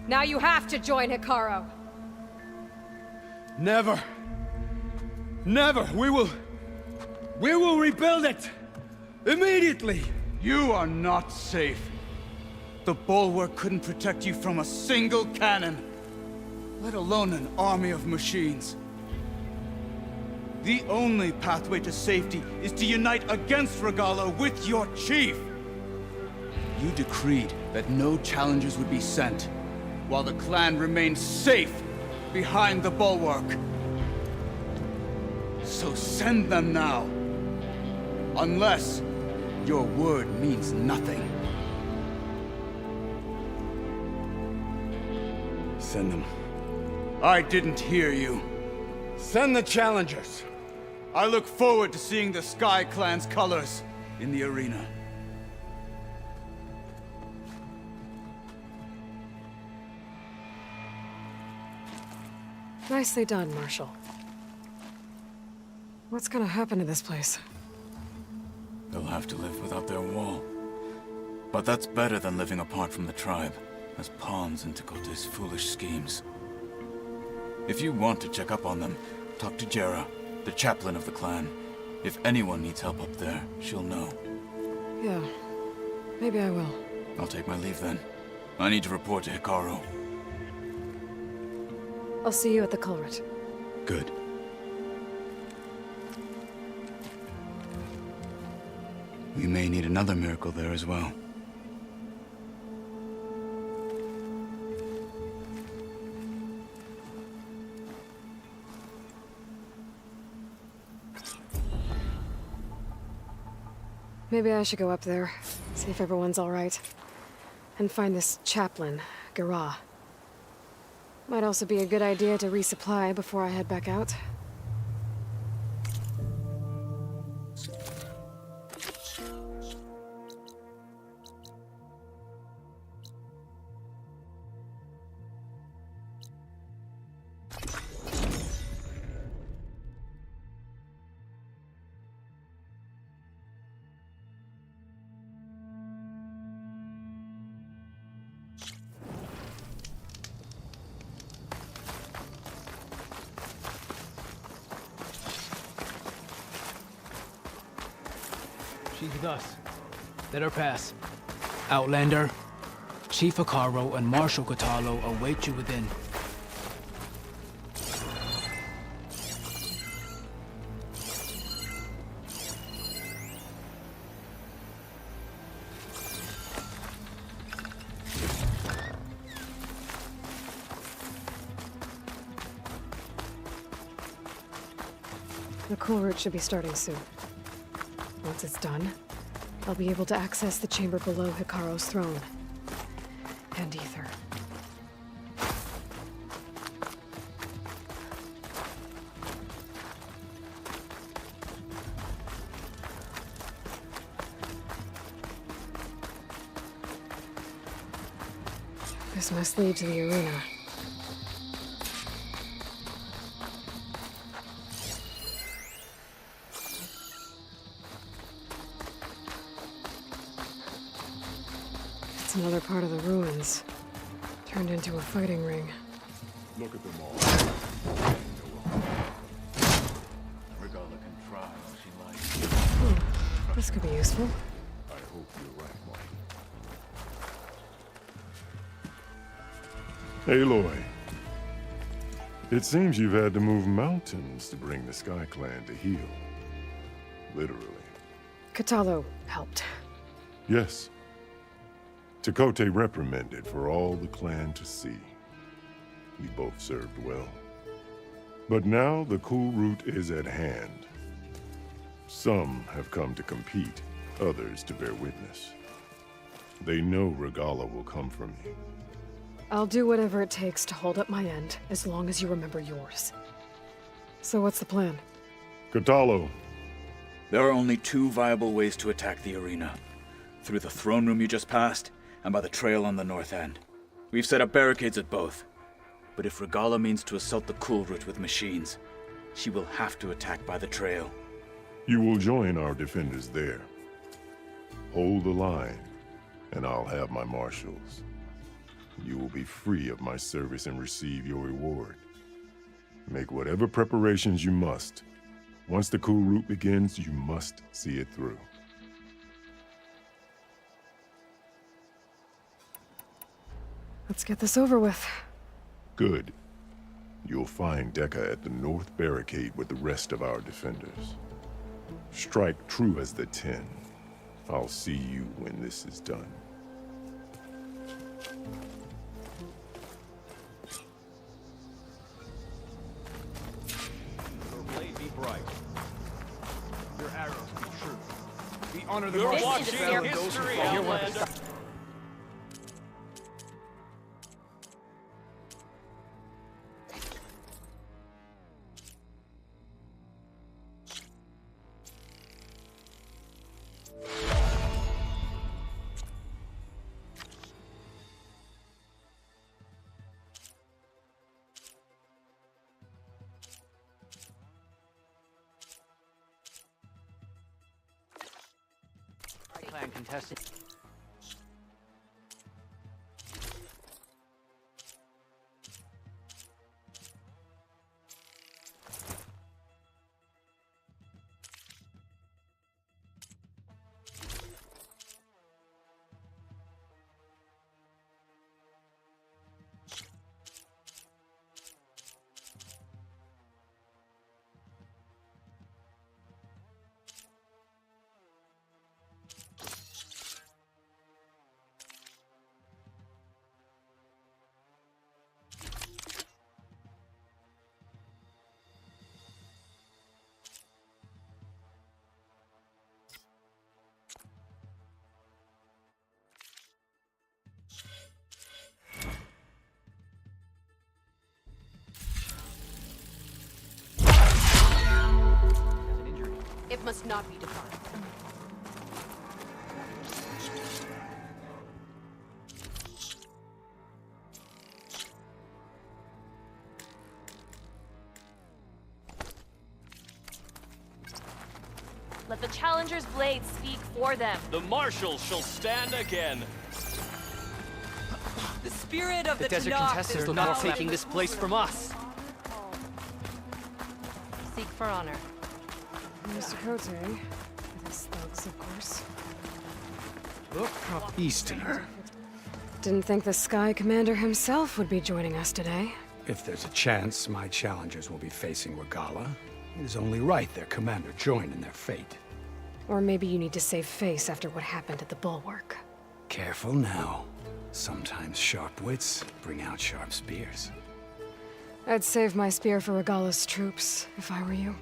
B: Now you have to join Hikaru.
O: Never. Never. We will rebuild it. Immediately.
I: You are not safe. The Bulwark couldn't protect you from a single cannon, let alone an army of machines. The only pathway to safety is to unite against Regalla with your chief. You decreed that no challengers would be sent, while the clan remained safe behind the Bulwark. So send them now. Unless your word means nothing. Send them. I didn't hear you.
O: Send the challengers.
I: I look forward to seeing the Sky Clan's colors in the arena.
B: Nicely done, Marshal. What's gonna happen to this place?
M: They'll have to live without their wall. But that's better than living apart from the tribe, as pawns in Tekote's foolish schemes. If you want to check up on them, talk to Jera, the chaplain of the clan. If anyone needs help up there, she'll know.
B: Yeah, maybe I will.
M: I'll take my leave then. I need to report to Hikaru.
B: I'll see you at the culvert.
I: Good. We may need another miracle there as well.
B: Maybe I should go up there, see if everyone's all right. And find this chaplain, Gara. Might also be a good idea to resupply before I head back out.
P: She's with us. Let her pass. Outlander, Chief Hikaru and Marshal Cradle await you within.
B: The cool route should be starting soon. Once it's done, I'll be able to access the chamber below Hikaru's throne. And Ether. This must lead to the arena. It's another part of the ruins, turned into a fighting ring.
J: Look at them all.
M: Regala can try all she likes.
B: This could be useful.
J: I hope you're right, Mark. Aloy. It seems you've had to move mountains to bring the Sky Clan to heel. Literally.
B: Cradle helped.
J: Yes. Tekote reprimanded for all the clan to see. We both served well. But now the cool route is at hand. Some have come to compete, others to bear witness. They know Regala will come from me.
B: I'll do whatever it takes to hold up my end, as long as you remember yours. So what's the plan?
J: Cradle.
M: There are only two viable ways to attack the arena. Through the throne room you just passed, and by the trail on the north end. We've set up barricades at both. But if Regala means to assault the cool route with machines, she will have to attack by the trail.
J: You will join our defenders there. Hold the line, and I'll have my marshals. You will be free of my service and receive your reward. Make whatever preparations you must. Once the cool route begins, you must see it through.
B: Let's get this over with.
J: Good. You'll find Dekka at the north barricade with the rest of our defenders. Strike true as the 10. I'll see you when this is done.
N: Your blade be bright. Your arrows be true. We honor the
Q: You're
N: martial
Q: watching
N: valor of those who
Q: history,
N: follow
Q: Outlander.
N: us.
Q: Clan contestant.
A: must not be defined.
Q: Let the Challenger's blade speak for them.
N: The Marshals shall stand again.
A: The spirit of the
N: desert
A: Tanakh
N: contestants
A: is
N: are not
A: now
N: taking
A: in
N: this place from us.
Q: Seek for honor.
B: Mr. Cote, with his thugs, of course.
O: Look how Easterner.
B: Didn't think the Sky Commander himself would be joining us today.
O: If there's a chance my challengers will be facing Regala, it is only right their commander joined in their fate.
B: Or maybe you need to save face after what happened at the Bulwark.
O: Careful now. Sometimes sharp wits bring out sharp spears.
B: I'd save my spear for Regala's troops, if I were you.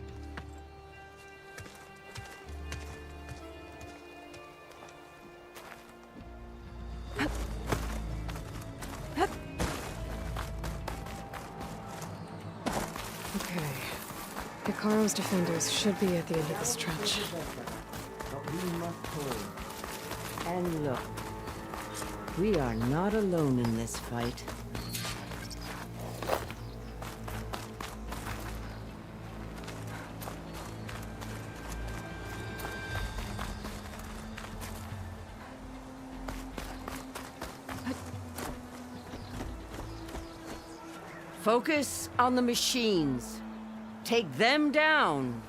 B: Okay. Hikaru's defenders should be at the end of this trench.
D: But we must hold. And look, we are not alone in this fight. Focus on the machines. Take them down.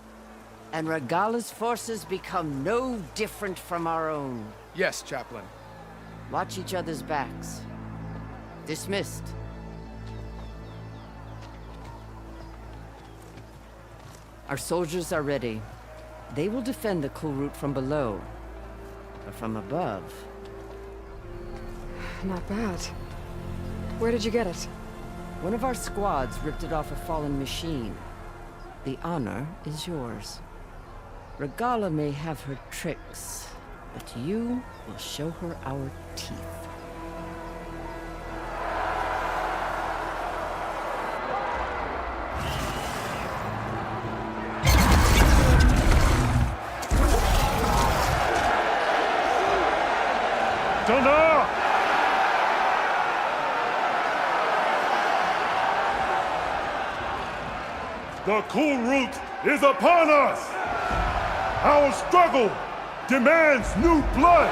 D: And Regala's forces become no different from our own.
R: Yes, Chaplain.
D: Watch each other's backs. Dismissed. Our soldiers are ready. They will defend the cool route from below. But from above...
B: Not bad. Where did you get it?
D: One of our squads ripped it off a fallen machine. The honor is yours. Regala may have her tricks, but you will show her our teeth.
J: Tanakh! The cool route is upon us! Our struggle demands new blood,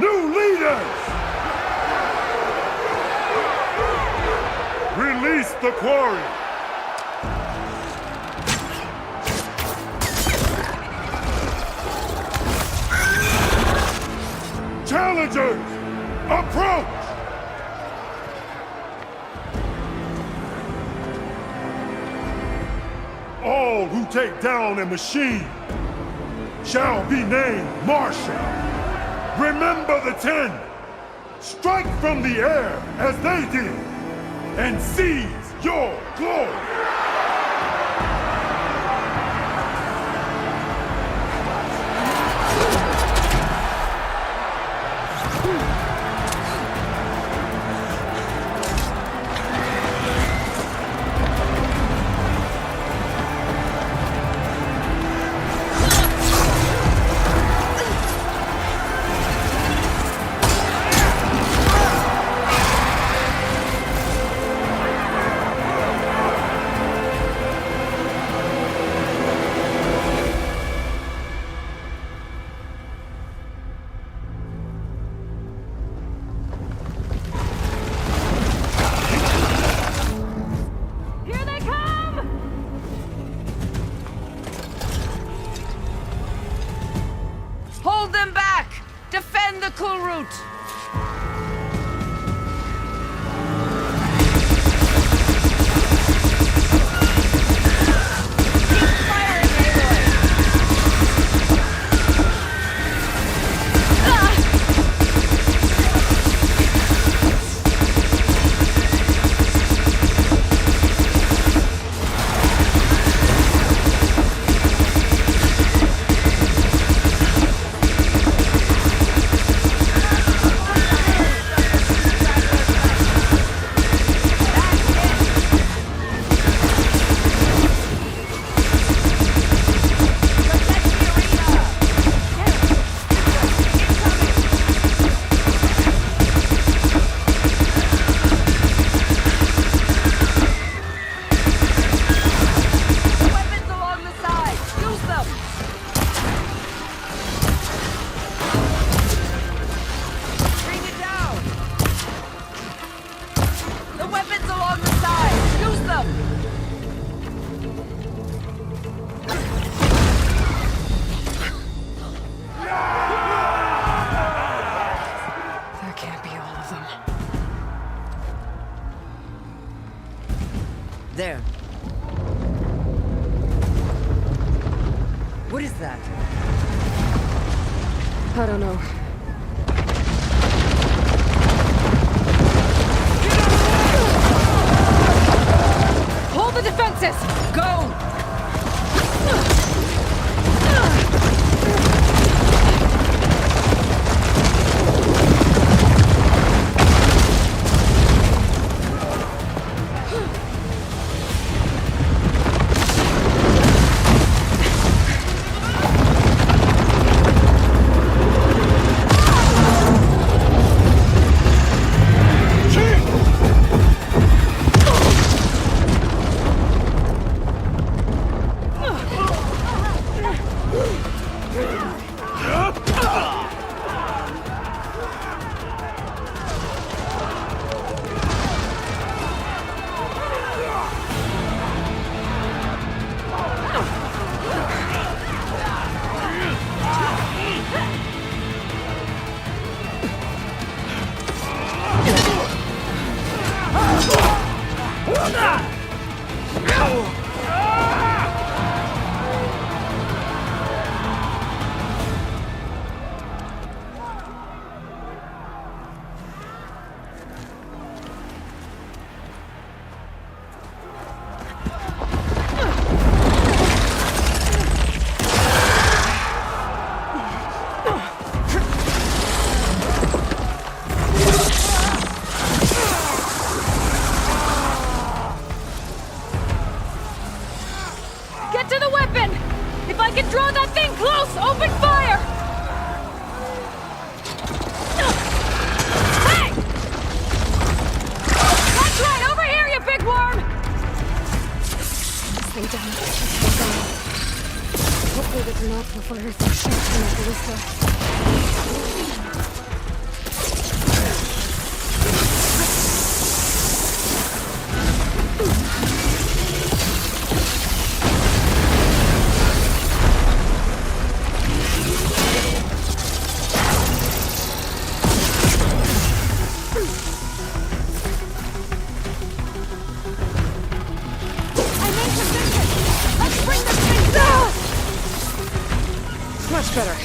J: new leaders! Release the quarry! Challengers, approach! All who take down a machine shall be named Marshal. Remember the 10. Strike from the air as they did, and seize your glory.
D: Hold them back! Defend the cool route! There. What is that?
B: I don't know.
F: Hold the defenses! Go!
L: Get to the weapon! If I can draw that thing close, open fire! Hey! That's right, over here, you big worm!
B: Stay down. Hopefully the Tenakth will fire some shots from the ballista. Much better.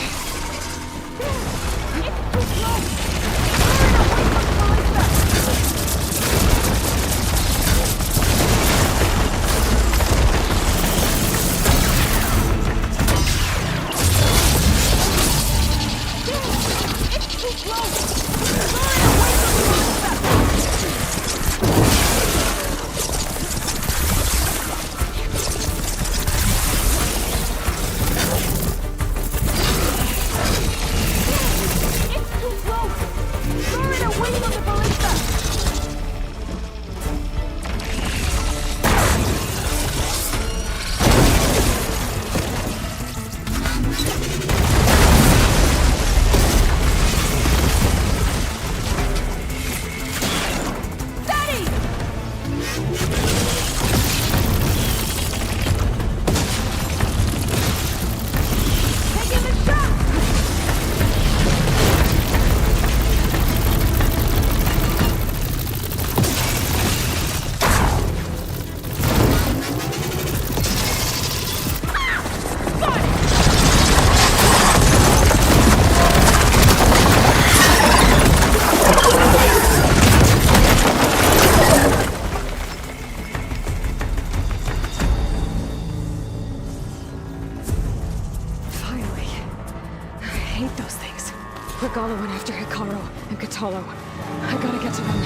B: Regala went after Hikaru and Katalo. I gotta get to them.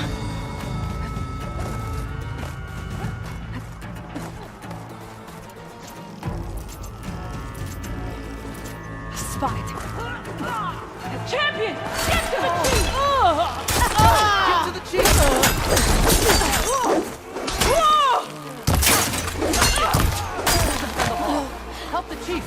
B: Spot it.
L: Champion! Get to the chief!
N: Get to the chief! Help the chief!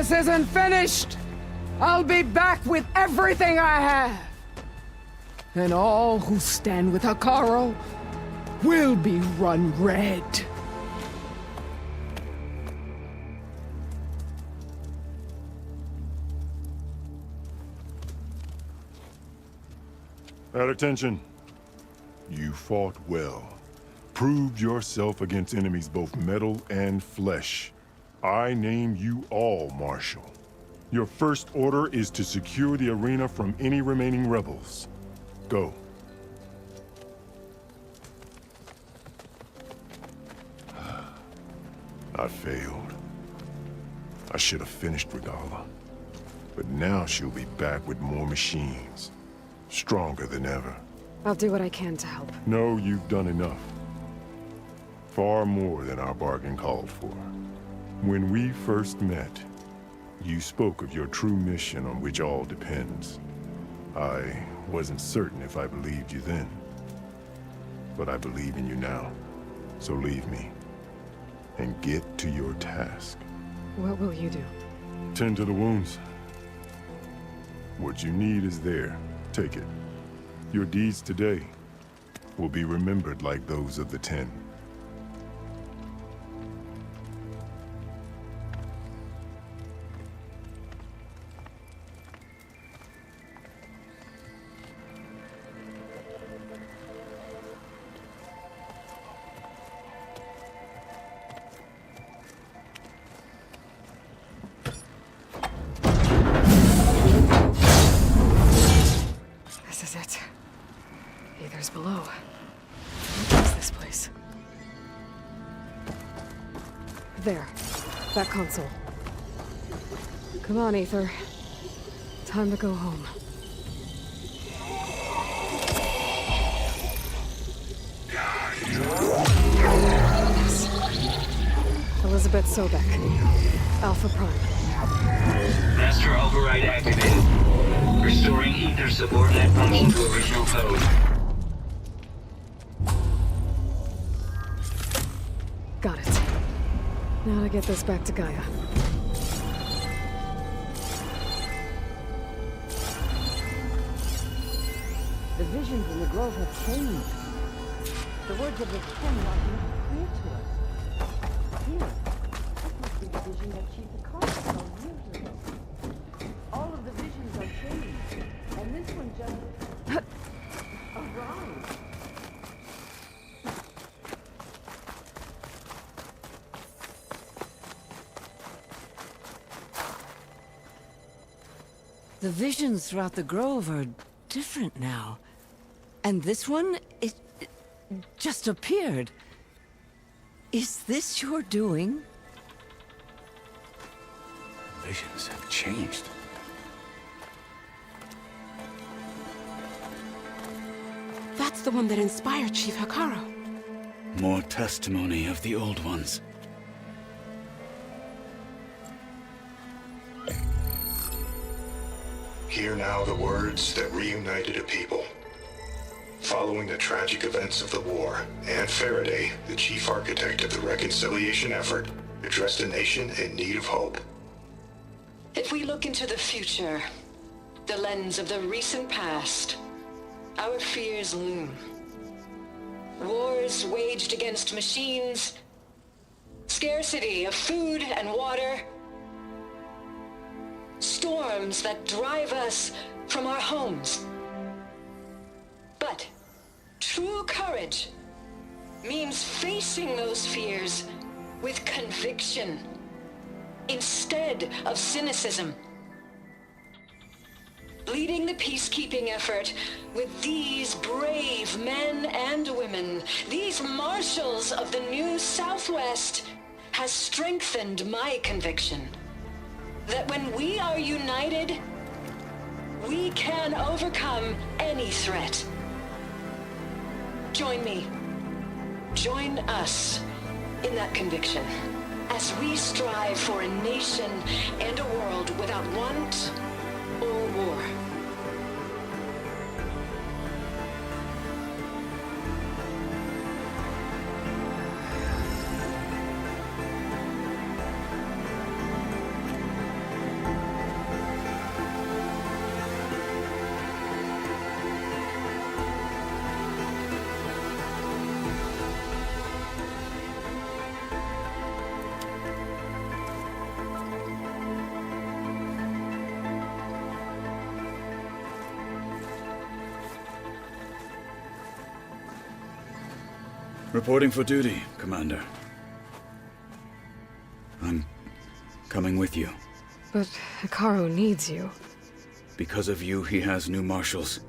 B: This isn't finished! I'll be back with everything I have! And all who stand with Hikaru will be run red.
J: At attention. You fought well. Proved yourself against enemies both metal and flesh. I name you all Marshal. Your first order is to secure the arena from any remaining rebels. Go. I failed. I should have finished Regala. But now she'll be back with more machines. Stronger than ever.
B: I'll do what I can to help.
J: No, you've done enough. Far more than our bargain called for. When we first met, you spoke of your true mission on which all depends. I wasn't certain if I believed you then. But I believe in you now. So leave me. And get to your task.
B: What will you do?
J: Tend to the wounds. What you need is there. Take it. Your deeds today will be remembered like those of the 10.
B: This is it. Aether's below. What is this place? There. That console. Come on, Aether. Time to go home. Yes. Elizabeth Sobek. Alpha Prime.
E: Master override activated. Restoring ether subordinate function to original code.
B: Got it. Now to get this back to Gaia.
D: The visions in the grove have changed. The words of the 10 are clear to us. Here, this must be the vision that Chief Hikaru saw years ago. All of the visions are changed, and this one just arrived. The visions throughout the grove are different now. And this one, it just appeared. Is this your doing?
M: Visions have changed.
R: That's the one that inspired Chief Hikaru.
M: More testimony of the old ones.
S: Hear now the words that reunited a people. Following the tragic events of the war, Anne Faraday, the chief architect of the reconciliation effort, addressed a nation in need of hope.
T: If we look into the future, the lens of the recent past, our fears loom. Wars waged against machines, scarcity of food and water, storms that drive us from our homes. But true courage means facing those fears with conviction instead of cynicism. Leading the peacekeeping effort with these brave men and women, these marshals of the new Southwest, has strengthened my conviction that when we are united, we can overcome any threat. Join me. Join us in that conviction as we strive for a nation and a world without want or war.
I: Reporting for duty, Commander. I'm coming with you.
B: But Hikaru needs you.
I: Because of you, he has new marshals.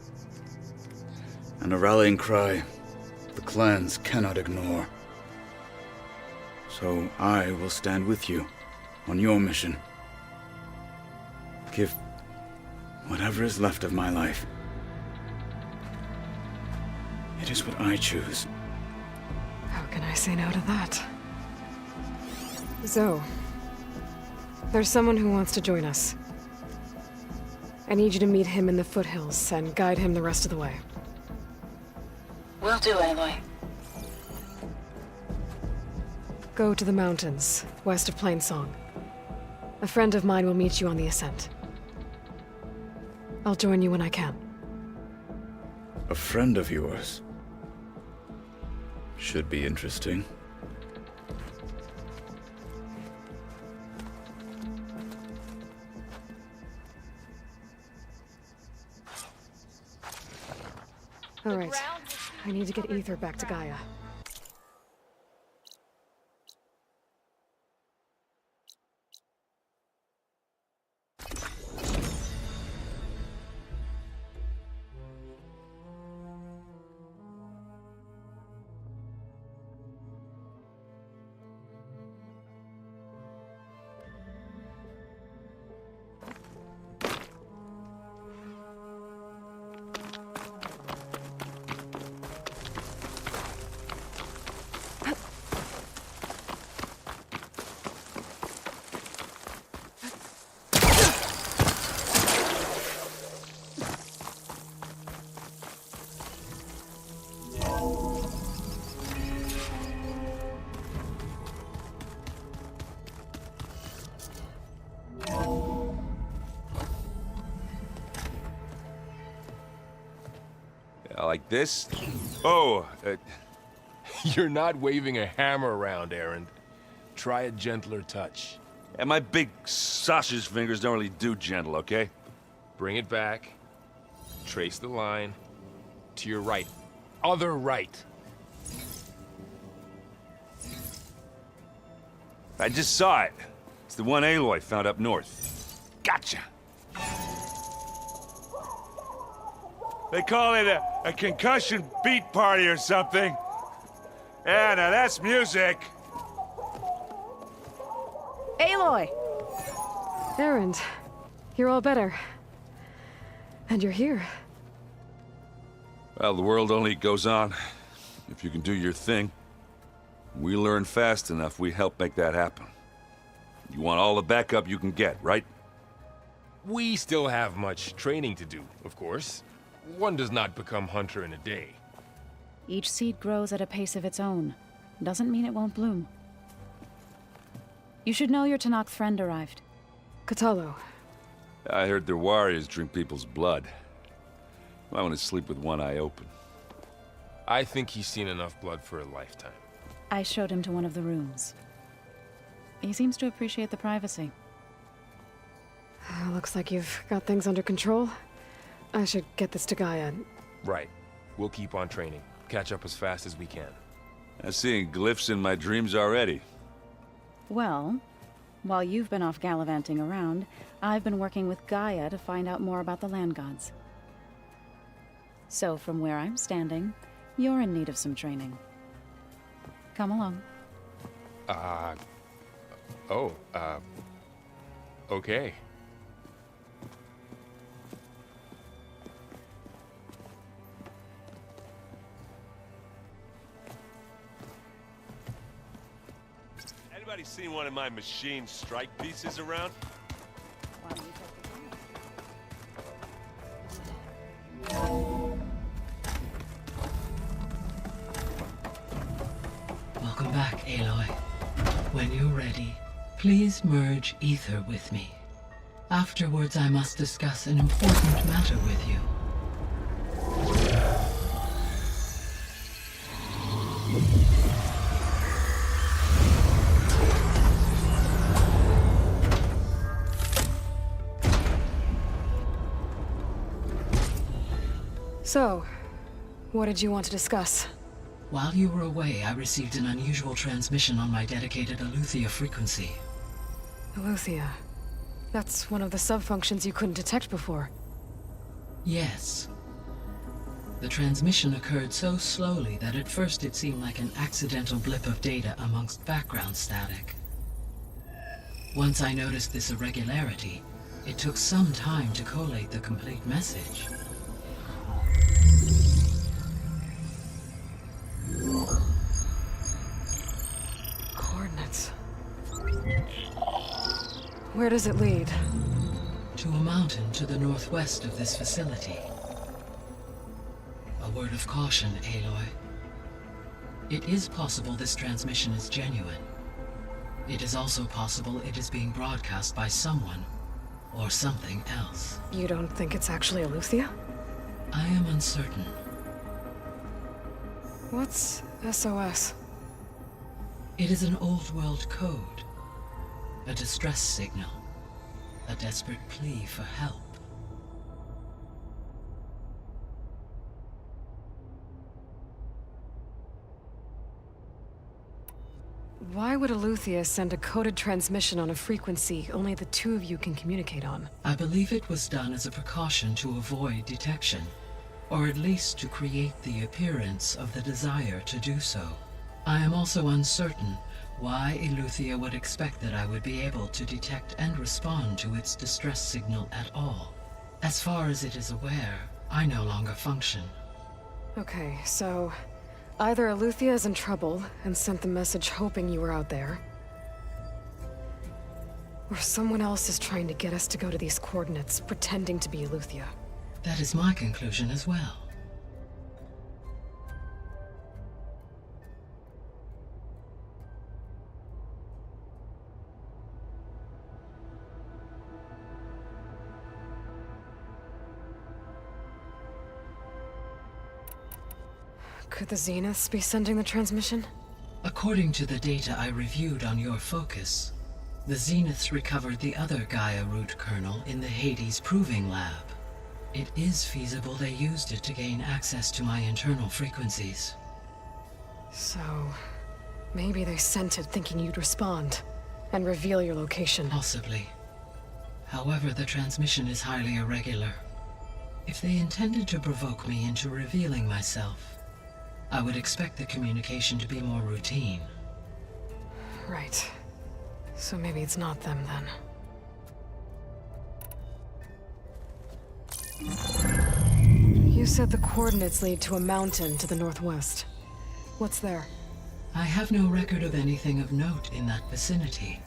I: And a rallying cry the clans cannot ignore. So I will stand with you on your mission. Give whatever is left of my life. It is what I choose.
B: How can I say no to that? Zoe, there's someone who wants to join us. I need you to meet him in the foothills and guide him the rest of the way.
T: Will do, Aloy.
B: Go to the mountains, west of Plainsong. A friend of mine will meet you on the ascent. I'll join you when I can.
I: A friend of yours? Should be interesting.
B: All right. I need to get Ether back to Gaia.
U: Like this? Oh, you're not waving a hammer around, Erend. Try a gentler touch.
V: And my big sausage fingers don't really do gentle, okay?
U: Bring it back. Trace the line. To your right. Other right.
V: I just saw it. It's the one Aloy found up north. Gotcha! They call it a concussion beat party or something. Yeah, now that's music.
L: Aloy!
B: Erend, you're all better. And you're here.
V: Well, the world only goes on if you can do your thing. We learn fast enough, we help make that happen. You want all the backup you can get, right?
U: We still have much training to do, of course. One does not become hunter in a day.
W: Each seed grows at a pace of its own. Doesn't mean it won't bloom. You should know your Tenakth friend arrived.
B: Katalo.
V: I heard their warriors drink people's blood. I want to sleep with one eye open.
U: I think he's seen enough blood for a lifetime.
W: I showed him to one of the rooms. He seems to appreciate the privacy.
B: Looks like you've got things under control. I should get this to Gaia.
U: Right. We'll keep on training. Catch up as fast as we can.
V: I'm seeing glyphs in my dreams already.
W: Well, while you've been off gallivanting around, I've been working with Gaia to find out more about the land gods. So from where I'm standing, you're in need of some training. Come along.
U: Okay.
V: Anybody seen one of my machine strike pieces around?
X: Welcome back, Aloy. When you're ready, please merge Ether with me. Afterwards, I must discuss an important matter with you.
B: So, what did you want to discuss?
X: While you were away, I received an unusual transmission on my dedicated Eleuthia frequency.
B: Eleuthia. That's one of the sub-functions you couldn't detect before.
X: Yes. The transmission occurred so slowly that at first it seemed like an accidental blip of data amongst background static. Once I noticed this irregularity, it took some time to collate the complete message.
B: Coordinates. Where does it lead?
X: To a mountain to the northwest of this facility. A word of caution, Aloy. It is possible this transmission is genuine. It is also possible it is being broadcast by someone or something else.
B: You don't think it's actually Eleuthia?
X: I am uncertain.
B: What's SOS?
X: It is an old world code. A distress signal. A desperate plea for help.
B: Why would Eleuthia send a coded transmission on a frequency only the two of you can communicate on?
X: I believe it was done as a precaution to avoid detection, or at least to create the appearance of the desire to do so. I am also uncertain why Eleuthia would expect that I would be able to detect and respond to its distress signal at all. As far as it is aware, I no longer function.
B: Okay, so either Eleuthia is in trouble and sent the message hoping you were out there, or someone else is trying to get us to go to these coordinates, pretending to be Eleuthia.
X: That is my conclusion as well.
B: Could the Zeniths be sending the transmission?
X: According to the data I reviewed on your focus, the Zeniths recovered the other Gaia root kernel in the Hades Proving Lab. It is feasible they used it to gain access to my internal frequencies.
B: So, maybe they sent it thinking you'd respond and reveal your location.
X: Possibly. However, the transmission is highly irregular. If they intended to provoke me into revealing myself, I would expect the communication to be more routine.
B: Right. So maybe it's not them, then. You said the coordinates lead to a mountain to the northwest. What's there?
X: I have no record of anything of note in that vicinity.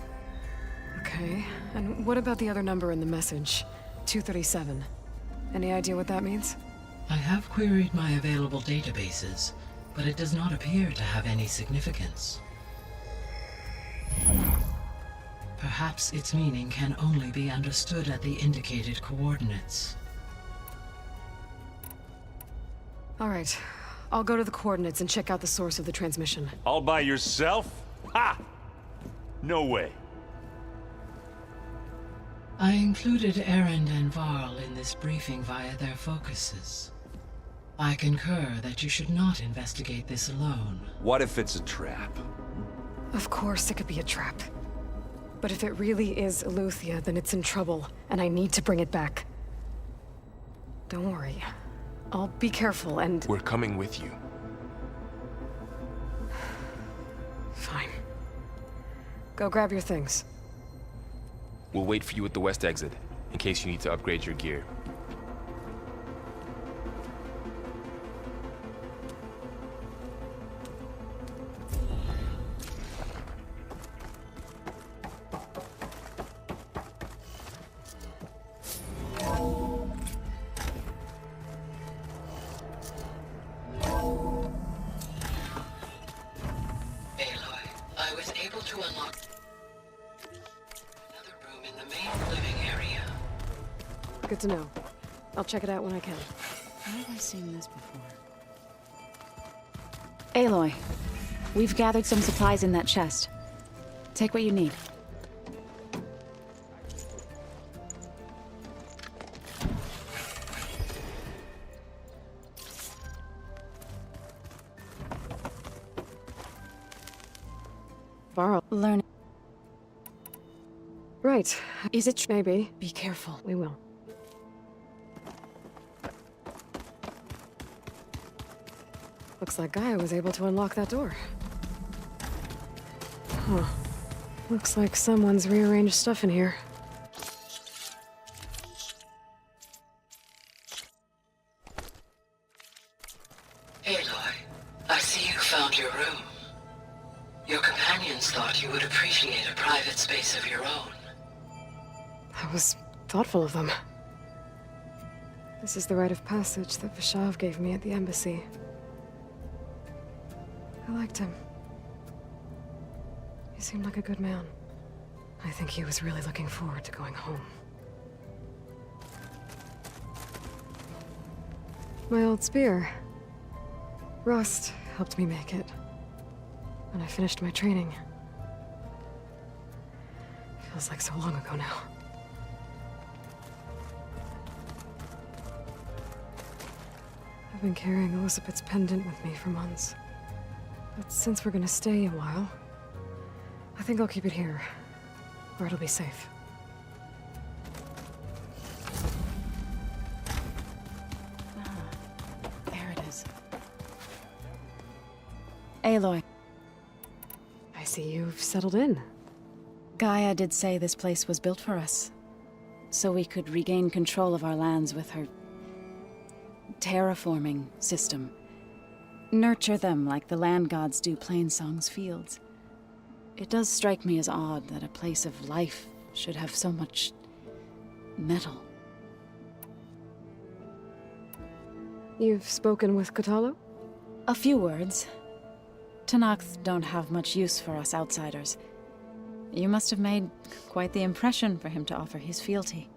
B: Okay, and what about the other number in the message? 237. Any idea what that means?
X: I have queried my available databases, but it does not appear to have any significance. Perhaps its meaning can only be understood at the indicated coordinates.
B: All right. I'll go to the coordinates and check out the source of the transmission.
C: All by yourself? Ha! No way.
X: I included Erend and Varl in this briefing via their focuses. I concur that you should not investigate this alone.
V: What if it's a trap?
B: Of course it could be a trap. But if it really is Eleuthia, then it's in trouble, and I need to bring it back. Don't worry. I'll be careful and...
U: We're coming with you.
B: Fine. Go grab your things.
U: We'll wait for you at the west exit, in case you need to upgrade your gear.
B: Good to know. I'll check it out when I can.
W: Where have I seen this before? Aloy, we've gathered some supplies in that chest. Take what you need.
B: Varl.
W: Learn.
B: Right.
W: Is it
B: Maybe.
W: Be careful.
B: We will. Looks like Gaia was able to unlock that door. Huh. Looks like someone's rearranged stuff in here.
X: Aloy, I see you found your room. Your companions thought you would appreciate a private space of your own.
B: That was thoughtful of them. This is the rite of passage that Vishav gave me at the embassy. I liked him. He seemed like a good man. I think he was really looking forward to going home. My old spear. Rust helped me make it. When I finished my training. Feels like so long ago now. I've been carrying Elizabeth's pendant with me for months. But since we're gonna stay a while, I think I'll keep it here, where it'll be safe.
W: There it is. Aloy.
B: I see you've settled in.
W: Gaia did say this place was built for us, so we could regain control of our lands with her terraforming system. Nurture them like the land gods do Plainsong's fields. It does strike me as odd that a place of life should have so much metal.
B: You've spoken with Cradle?
W: A few words. Tenakth don't have much use for us outsiders. You must have made quite the impression for him to offer his fealty.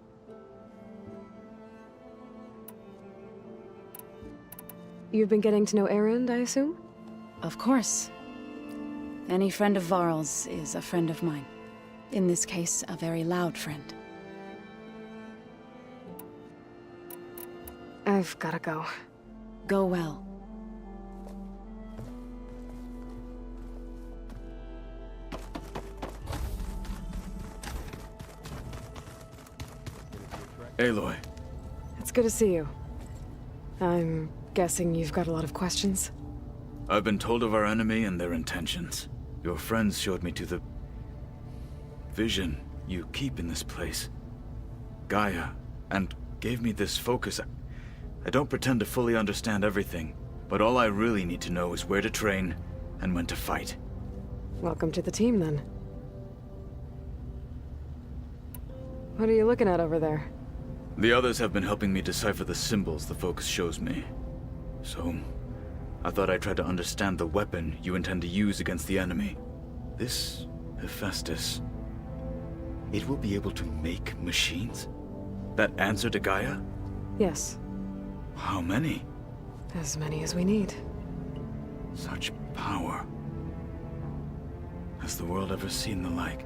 B: You've been getting to know Erend, I assume?
W: Of course. Any friend of Varl's is a friend of mine. In this case, a very loud friend.
B: I've gotta go.
W: Go well.
I: Aloy.
B: It's good to see you. I'm guessing you've got a lot of questions?
I: I've been told of our enemy and their intentions. Your friends showed me to the vision you keep in this place. Gaia, and gave me this focus. I don't pretend to fully understand everything, but all I really need to know is where to train and when to fight.
B: Welcome to the team, then. What are you looking at over there?
I: The others have been helping me decipher the symbols the focus shows me. So, I thought I'd try to understand the weapon you intend to use against the enemy. This Hephaestus, it will be able to make machines? That answer to Gaia?
B: Yes.
I: How many?
B: As many as we need.
I: Such power. Has the world ever seen the like?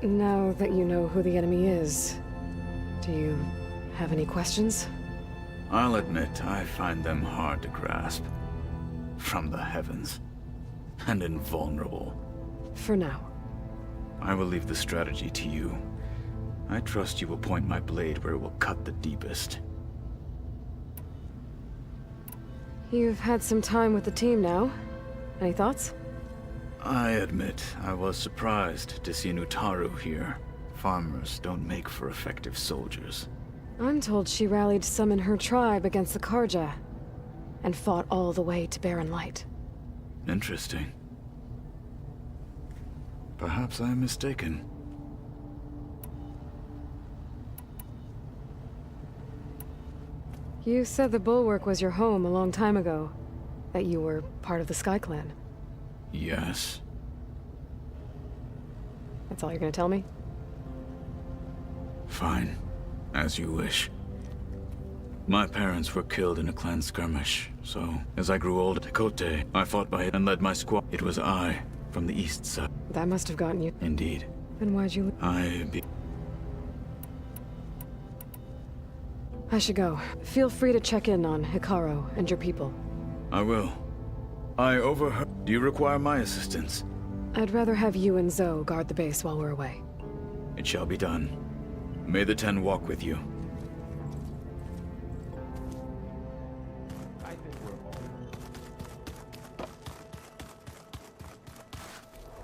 B: Now that you know who the enemy is, do you have any questions?
I: I'll admit, I find them hard to grasp. From the heavens. And invulnerable.
B: For now.
I: I will leave the strategy to you. I trust you will point my blade where it will cut the deepest.
B: You've had some time with the team now. Any thoughts?
I: I admit, I was surprised to see Nutaru here. Farmers don't make for effective soldiers.
B: I'm told she rallied some in her tribe against the Karja, and fought all the way to Barren Light.
I: Interesting. Perhaps I am mistaken.
B: You said the Bulwark was your home a long time ago. That you were part of the Sky Clan.
I: Yes.
B: That's all you're gonna tell me?
I: Fine. As you wish. My parents were killed in a clan skirmish, so as I grew old at Kote, I fought by it and led my squad. It was I, from the east side.
B: That must have gotten you.
I: Indeed.
B: Then why'd you... I should go. Feel free to check in on Hikaru and your people.
I: I will.
M: I overheard. Do you require my assistance?
B: I'd rather have you and Zoe guard the base while we're away.
M: It shall be done. May the Ten walk with you.
U: I think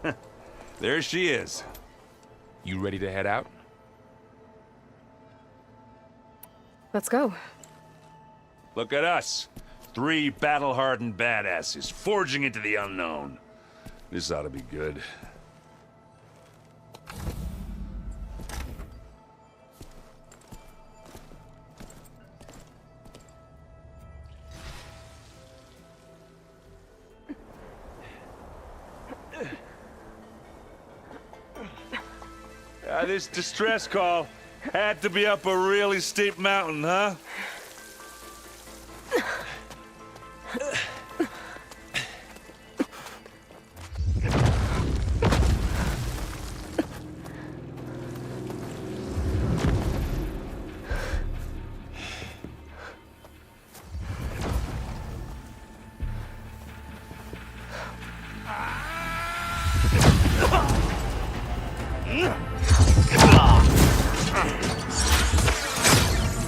U: we're all...
V: There she is.
U: You ready to head out?
B: Let's go.
V: Look at us. 3 battle-hardened badasses forging into the unknown. This ought to be good. This distress call had to be up a really steep mountain, huh?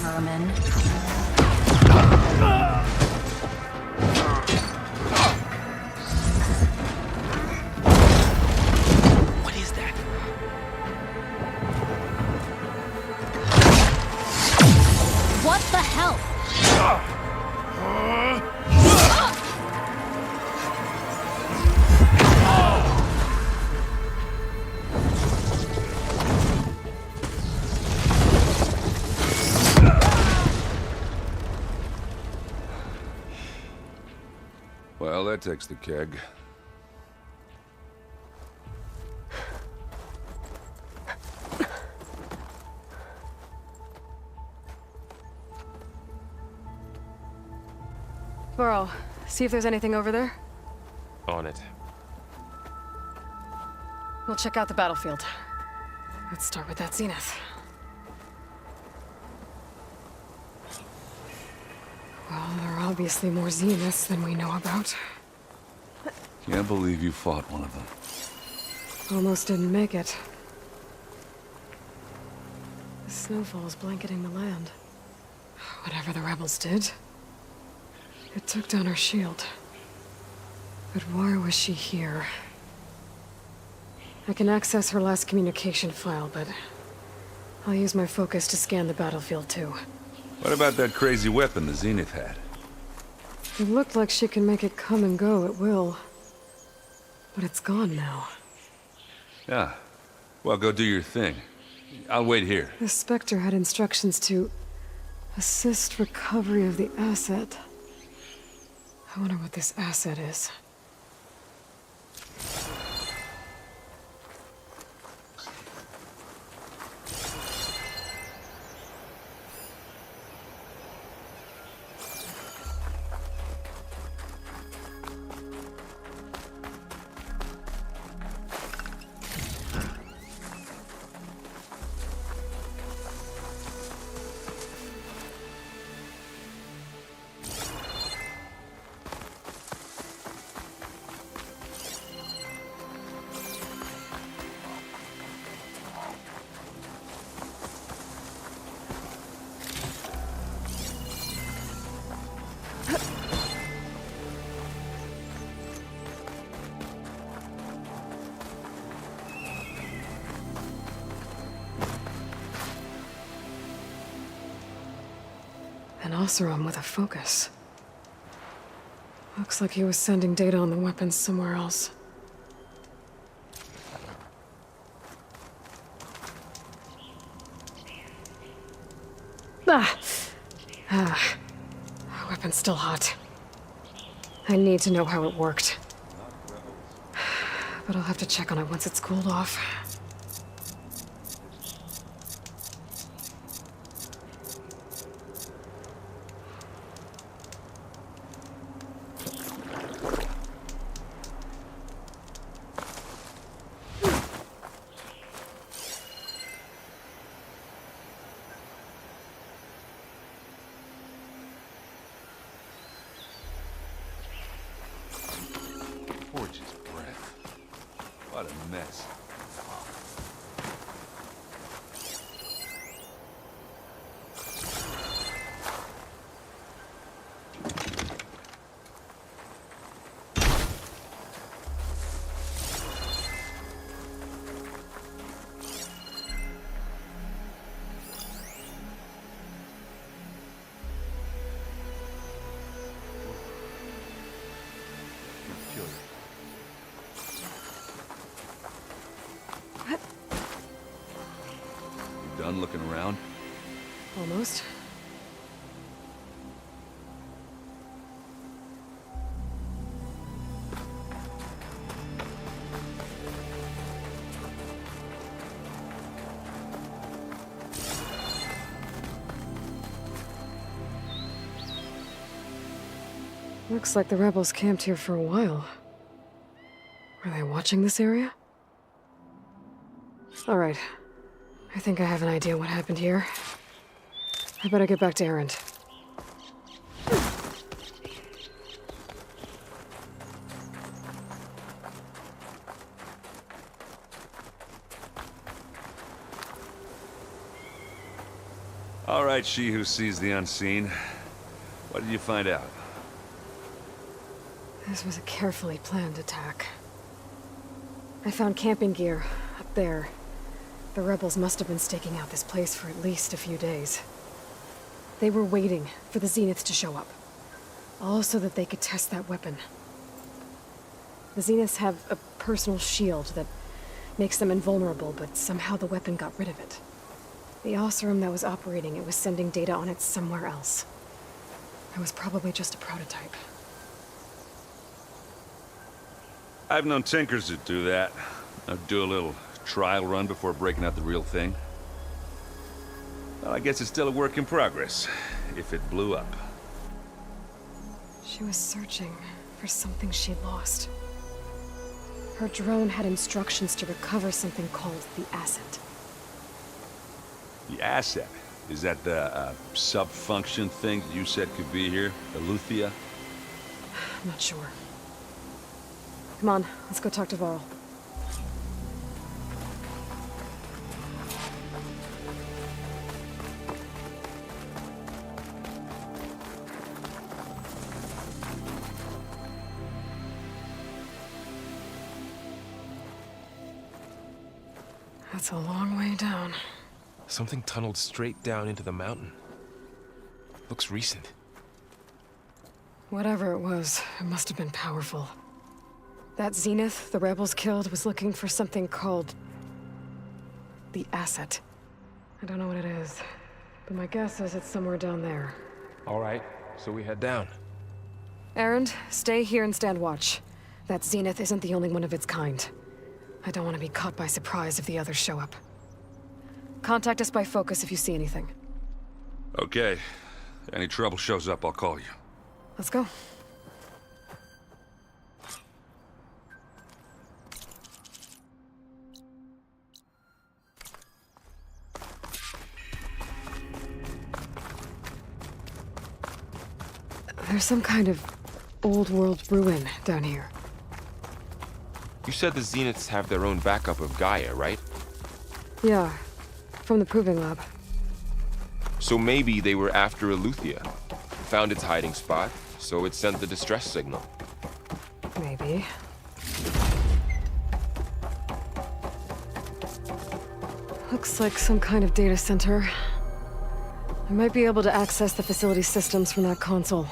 L: Merman.
R: What is that?
L: What the hell?
V: Well, that takes the keg.
B: Burrow, see if there's anything over there.
U: On it.
B: We'll check out the battlefield. Let's start with that zenith. Well, there are obviously more zeniths than we know about.
V: Can't believe you fought one of them.
B: Almost didn't make it. The snowfall's blanketing the land. Whatever the rebels did, it took down her shield. But why was she here? I can access her last communication file, but I'll use my focus to scan the battlefield too.
V: What about that crazy weapon the Zenith had?
B: It looked like she can make it come and go at will. But it's gone now.
V: Yeah. Well, go do your thing. I'll wait here.
B: The Spectre had instructions to assist recovery of the asset. I wonder what this asset is. An Oseram with a focus. Looks like he was sending data on the weapons somewhere else. Weapon's still hot. I need to know how it worked. But I'll have to check on it once it's cooled off.
V: What a mess. Done looking around?
B: Almost. Looks like the rebels camped here for a while. Are they watching this area? All right. I think I have an idea what happened here. I better get back to Erend.
V: All right, she who sees the unseen. What did you find out?
B: This was a carefully planned attack. I found camping gear up there. The rebels must have been staking out this place for at least a few days. They were waiting for the Zeniths to show up. All so that they could test that weapon. The Zeniths have a personal shield that makes them invulnerable, but somehow the weapon got rid of it. The Oseram that was operating it was sending data on it somewhere else. It was probably just a prototype.
V: I've known tinkers that do that. I'd do a little trial run before breaking out the real thing. Well, I guess it's still a work in progress, if it blew up.
B: She was searching for something she lost. Her drone had instructions to recover something called the asset.
V: The asset? Is that the sub-function thing that you said could be here? Eleuthia?
B: I'm not sure. Come on, let's go talk to Varl. That's a long way down.
G: Something tunneled straight down into the mountain. Looks recent.
B: Whatever it was, it must have been powerful. That Zenith the rebels killed was looking for something called the asset. I don't know what it is, but my guess is it's somewhere down there.
G: All right, so we head down.
B: Erend, stay here and stand watch. That Zenith isn't the only one of its kind. I don't want to be caught by surprise if the others show up. Contact us by focus if you see anything.
V: Okay. Any trouble shows up, I'll call you.
B: Let's go. There's some kind of old-world ruin down here.
G: You said the Zeniths have their own backup of Gaia, right?
B: Yeah, from the Proving Lab.
G: So maybe they were after Eleuthia. Found its hiding spot, so it sent the distress signal.
B: Maybe. Looks like some kind of data center. I might be able to access the facility systems from that console.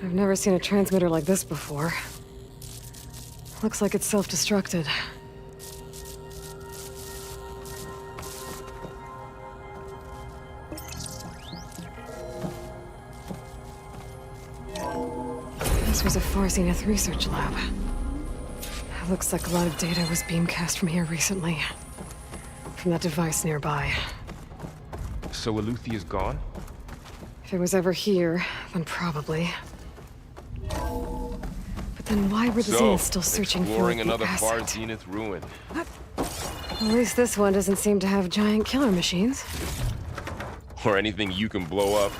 B: I've never seen a transmitter like this before. Looks like it's self-destructed. This was a Far Zenith research lab. It looks like a lot of data was beamcast from here recently. From that device nearby.
G: So Eleuthia's gone?
B: If it was ever here, then probably. But then why were the Zeniths still searching for
G: exploring
B: the
G: another
B: asset?
G: Far Zenith ruin.
B: At least this one doesn't seem to have giant killer machines.
G: Or anything you can blow up.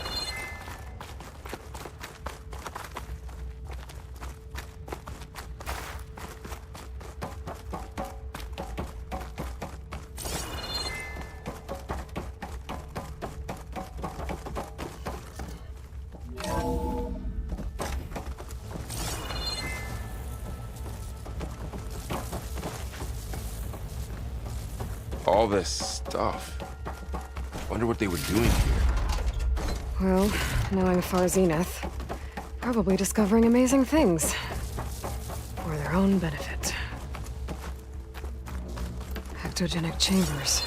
G: All this stuff. Wonder what they were doing here.
B: Well, knowing Far Zenith, probably discovering amazing things. For their own benefit. Ectogenic chambers.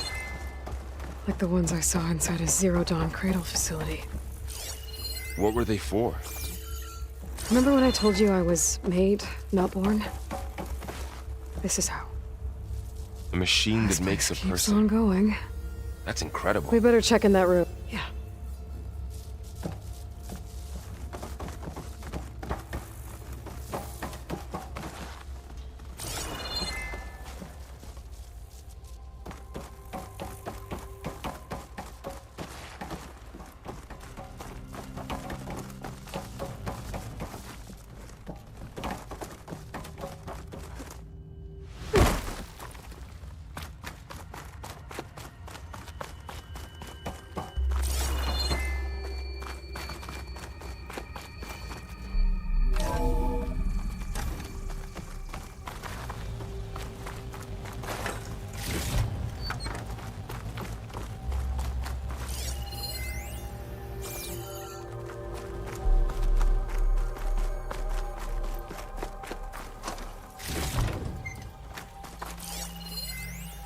B: Like the ones I saw inside a Zero Dawn Cradle facility.
G: What were they for?
B: Remember when I told you I was made, not born? This is how.
G: A machine that makes a
B: Keeps
G: person.
B: on going.
G: That's incredible.
B: We better check in that room. Yeah.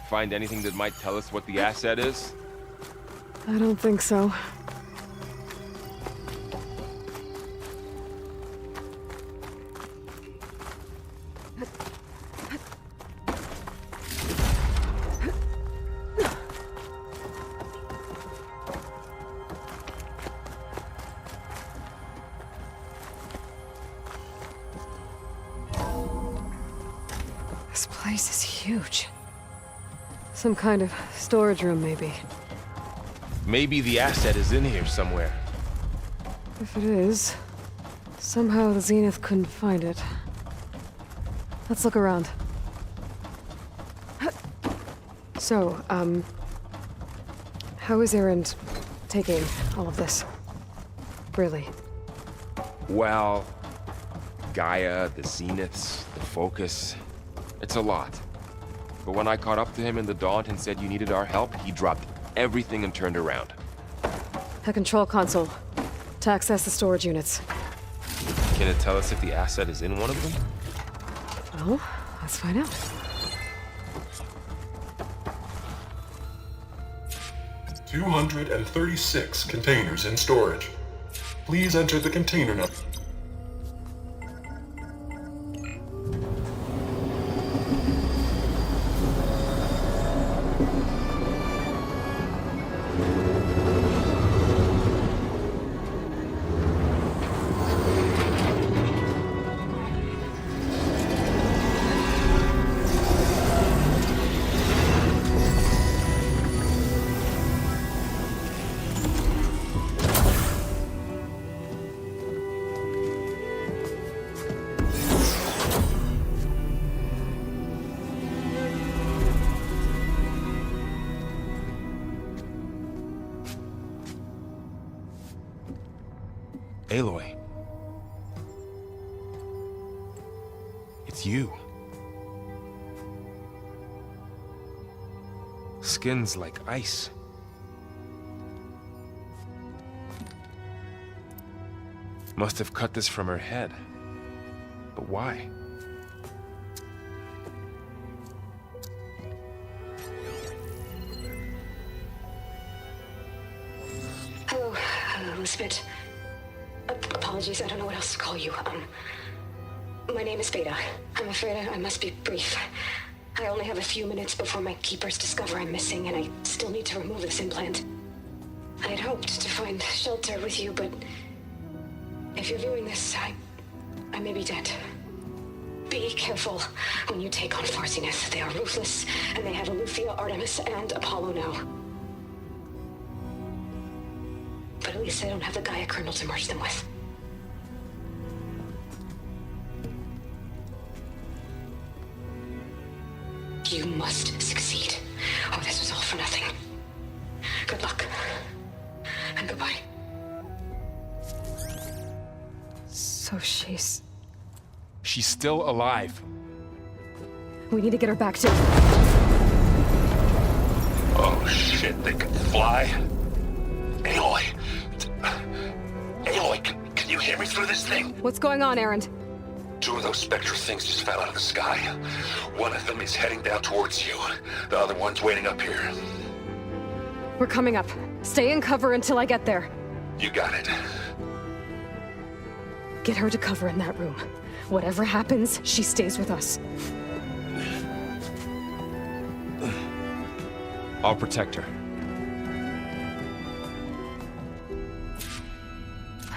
G: Find anything that might tell us what the asset is?
B: I don't think so. This place is huge. Some kind of storage room, maybe.
G: Maybe the asset is in here somewhere.
B: If it is, somehow the Zenith couldn't find it. Let's look around. So, how is Erend taking all of this? Really?
G: Well, Gaia, the Zeniths, the Focus. It's a lot. But when I caught up to him in the Daunt and said you needed our help, he dropped everything and turned around.
B: A control console. To access the storage units.
G: Can it tell us if the asset is in one of them?
B: Well, let's find out.
A: $236 containers in storage. Please enter the container number.
G: Aloy. It's you. Skin's like ice. Must have cut this from her head. But why?
T: Hello, Elizabeth. Apologies, I don't know what else to call you. My name is Beta. I'm afraid I must be brief. I only have a few minutes before my keepers discover I'm missing, and I still need to remove this implant. I had hoped to find shelter with you, but if you're viewing this, I may be dead. Be careful when you take on Far Zenith. They are ruthless, and they have Eleuthia, Artemis, and Apollo now. But at least they don't have the Gaia kernel to merge them with. You must succeed, or this was all for nothing. Good luck. And goodbye.
B: So she's...
U: She's still alive.
B: We need to get her back to...
H: Oh shit, they can fly? Aloy! Aloy, can you hear me through this thing?
B: What's going on, Erend?
H: 2 of those spectral things just fell out of the sky. One of them is heading down towards you. The other one's waiting up here.
B: We're coming up. Stay in cover until I get there.
H: You got it.
B: Get her to cover in that room. Whatever happens, she stays with us.
U: I'll protect her.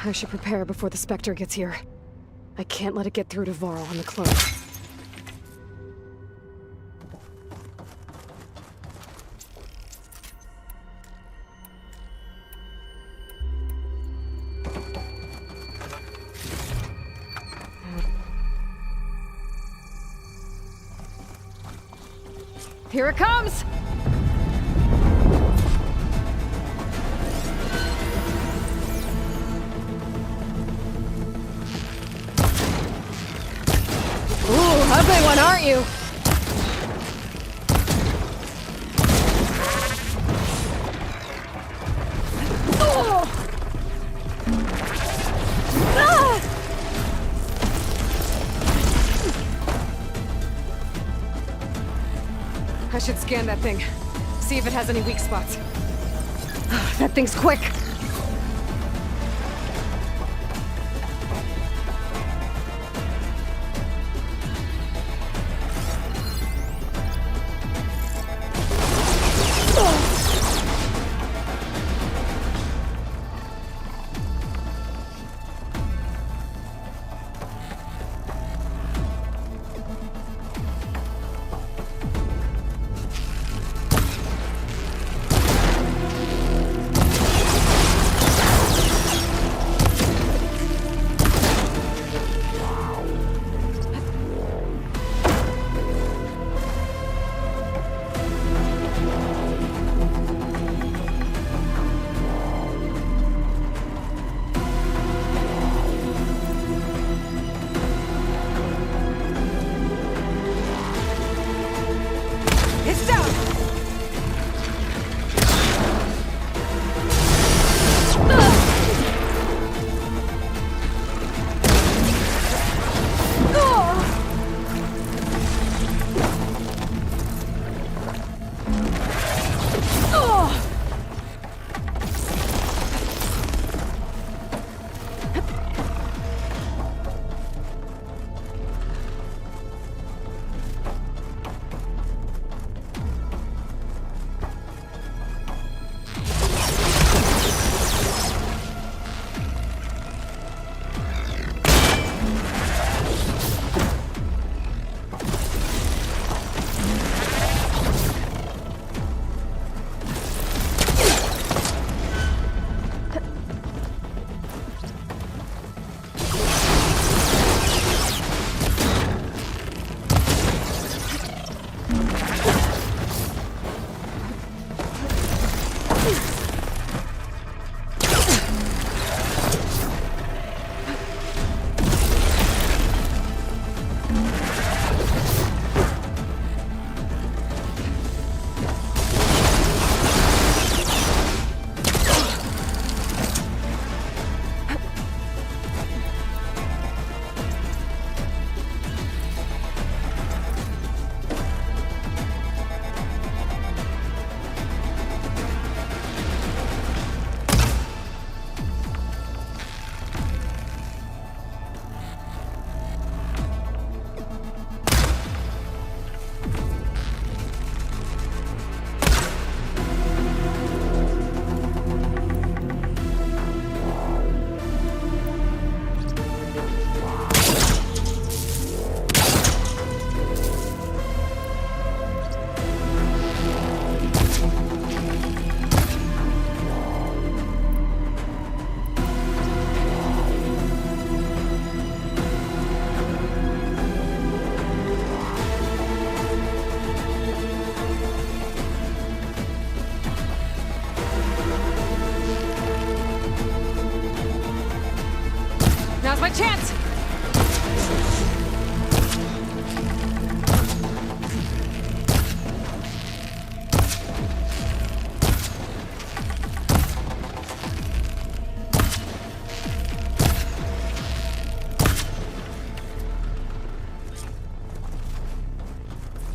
B: I should prepare before the Spectre gets here. I can't let it get through to Varl on the clone. Here it comes! Ooh, ugly one, aren't you? Oh! Ah! I should scan that thing. See if it has any weak spots. That thing's quick!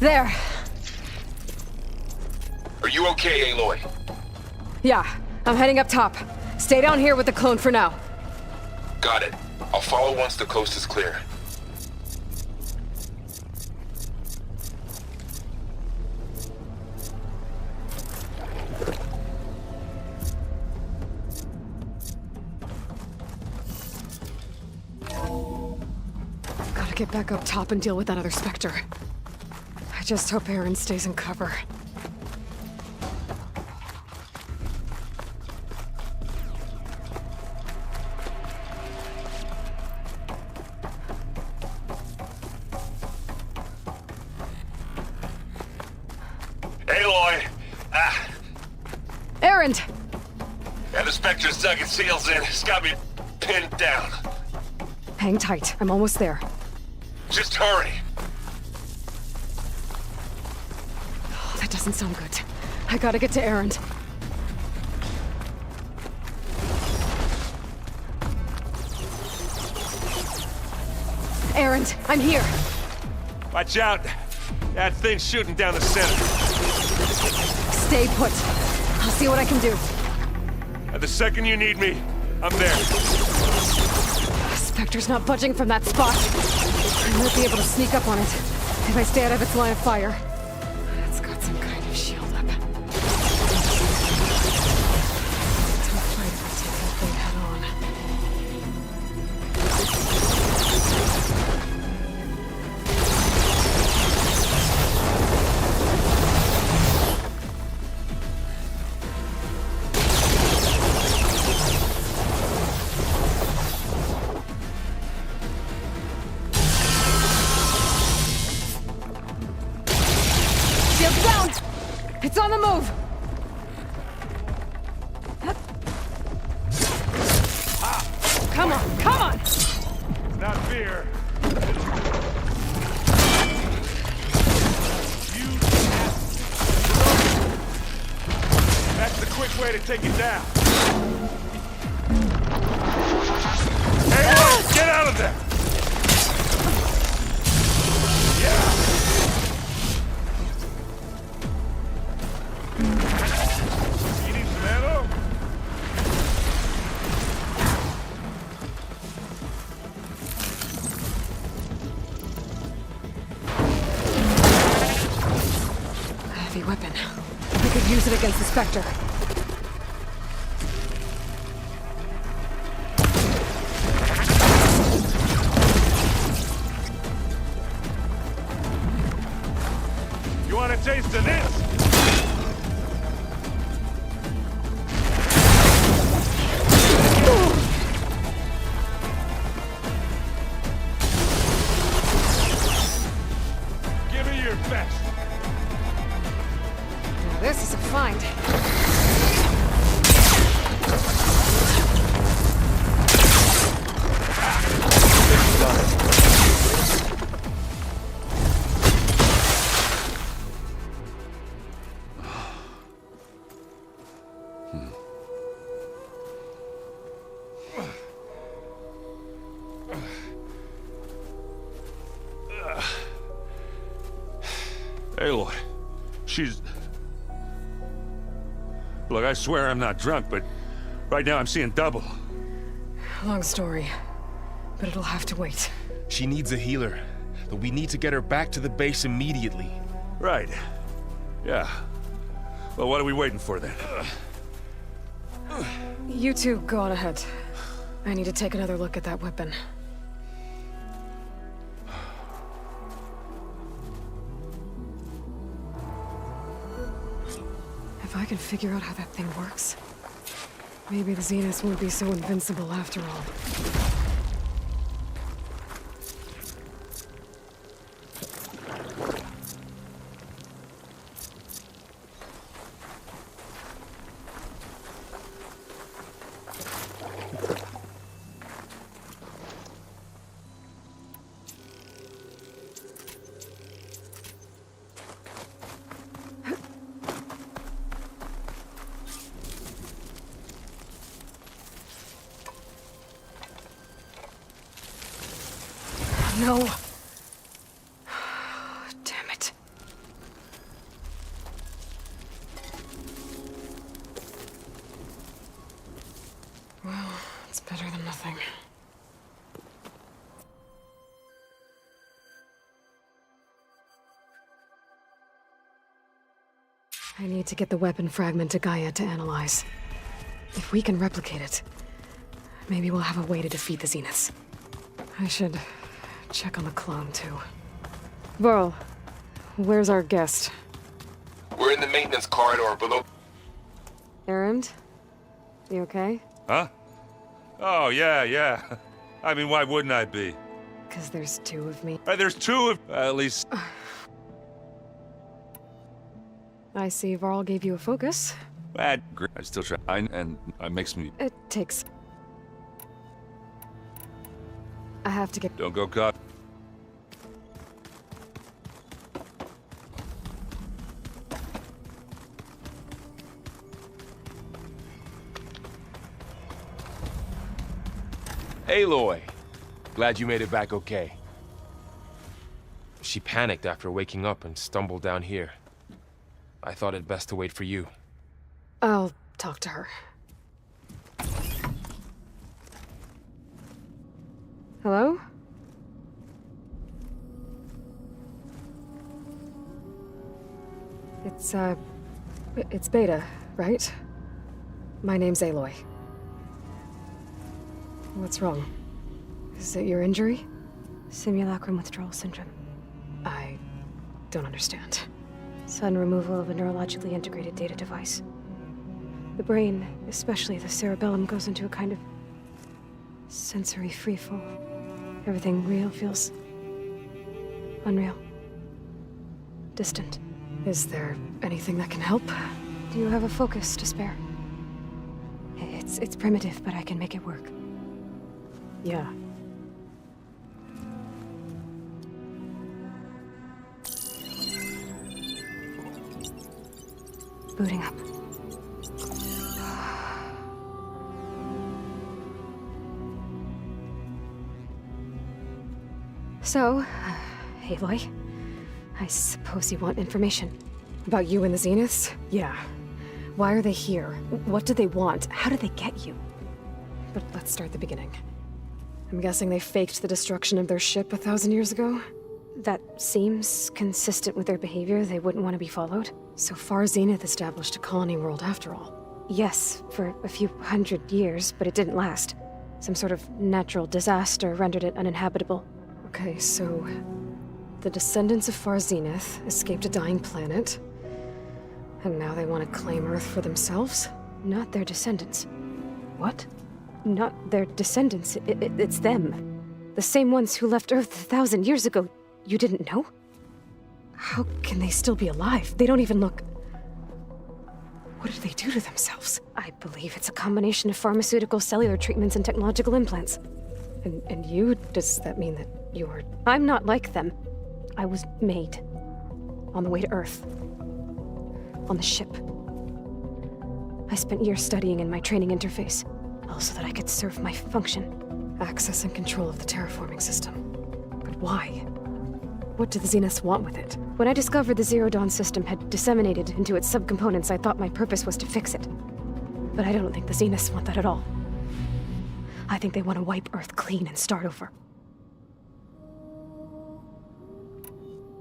B: There.
G: Are you okay, Aloy?
B: Yeah, I'm heading up top. Stay down here with the clone for now.
G: Got it. I'll follow once the coast is clear.
B: Gotta get back up top and deal with that other Spectre. I just hope Aaron stays in cover.
H: Aloy!
B: Aaron!
H: Yeah, the Spectre's dug its heels in. It's got me pinned down.
B: Hang tight. I'm almost there.
H: Just hurry.
B: Oh, that doesn't sound good. I gotta get to Aaron. Aaron, I'm here.
C: Watch out. That thing's shooting down the center.
B: Stay put. I'll see what I can do.
C: And the second you need me, I'm there.
B: Spectre's not budging from that spot. I might be able to sneak up on it if I stay out of its line of fire. It's got some kind of shield up. Tough fight if I take that thing head on. Shield down! It's on the move! Come on, come on!
C: It's not fear. That's the quick way to take it down. Hey, get out of there! Yeah! You need some ammo?
B: A heavy weapon. I could use it against the Spectre.
C: You want a taste of this? Give me your best.
B: Now this is a find.
C: Aloy, she's... Look, I swear I'm not drunk, but right now I'm seeing double.
B: Long story, but it'll have to wait.
U: She needs a healer, but we need to get her back to the base immediately.
C: Right. Yeah. Well, what are we waiting for then?
B: You two go on ahead. I need to take another look at that weapon. If I can figure out how that thing works, maybe the Zeniths won't be so invincible after all. No. Damn it. I need to get the weapon fragment to Gaia to analyze. If we can replicate it, maybe we'll have a way to defeat the Zeniths. I should check on the clone, too. Varl, where's our guest?
U: We're in the maintenance corridor below.
B: Erend? You okay?
V: Huh? Oh, yeah. I mean, why wouldn't I be?
B: Because there's two of me.
V: There's two of... at least...
B: I see Varl gave you a focus.
V: I still try, and it makes me...
B: It takes... I have to get...
V: Don't go caught.
U: Aloy! Glad you made it back okay. She panicked after waking up and stumbled down here. I thought it best to wait for you.
B: I'll talk to her. Hello? It's Beta, right? My name's Aloy. What's wrong? Is it your injury?
K: Simulacrum withdrawal syndrome.
B: I don't understand.
K: Sudden removal of a neurologically integrated data device. The brain, especially the cerebellum, goes into a kind of sensory freefall. Everything real feels unreal. Distant.
B: Is there anything that can help?
K: Do you have a focus to spare? It's primitive, but I can make it work.
B: Yeah.
K: Booting up.
B: So, Aloy, I suppose you want information. About you and the Zeniths? Yeah. Why are they here? What do they want? How did they get you? But let's start at the beginning. I'm guessing they faked the destruction of their ship 1,000 years ago?
K: That seems consistent with their behavior. They wouldn't want to be followed.
B: So far, Zenith established a colony world after all.
K: Yes, for a few hundred years, but it didn't last. Some sort of natural disaster rendered it uninhabitable.
B: Okay, so the descendants of Far Zenith escaped a dying planet, and now they want to claim Earth for themselves?
K: Not their descendants.
B: What?
K: Not their descendants. It's them. The same ones who left Earth 1,000 years ago. You didn't know?
B: How can they still be alive? They don't even look... What did they do to themselves?
K: I believe it's a combination of pharmaceutical, cellular treatments, and technological implants.
B: And you? Does that mean that you're...
K: I'm not like them. I was made. On the way to Earth. On the ship. I spent years studying in my training interface, all so that I could serve my function.
B: Access and control of the terraforming system. But why? What do the Zeniths want with it?
K: When I discovered the Zero Dawn system had disseminated into its subcomponents, I thought my purpose was to fix it. But I don't think the Zeniths want that at all. I think they want to wipe Earth clean and start over.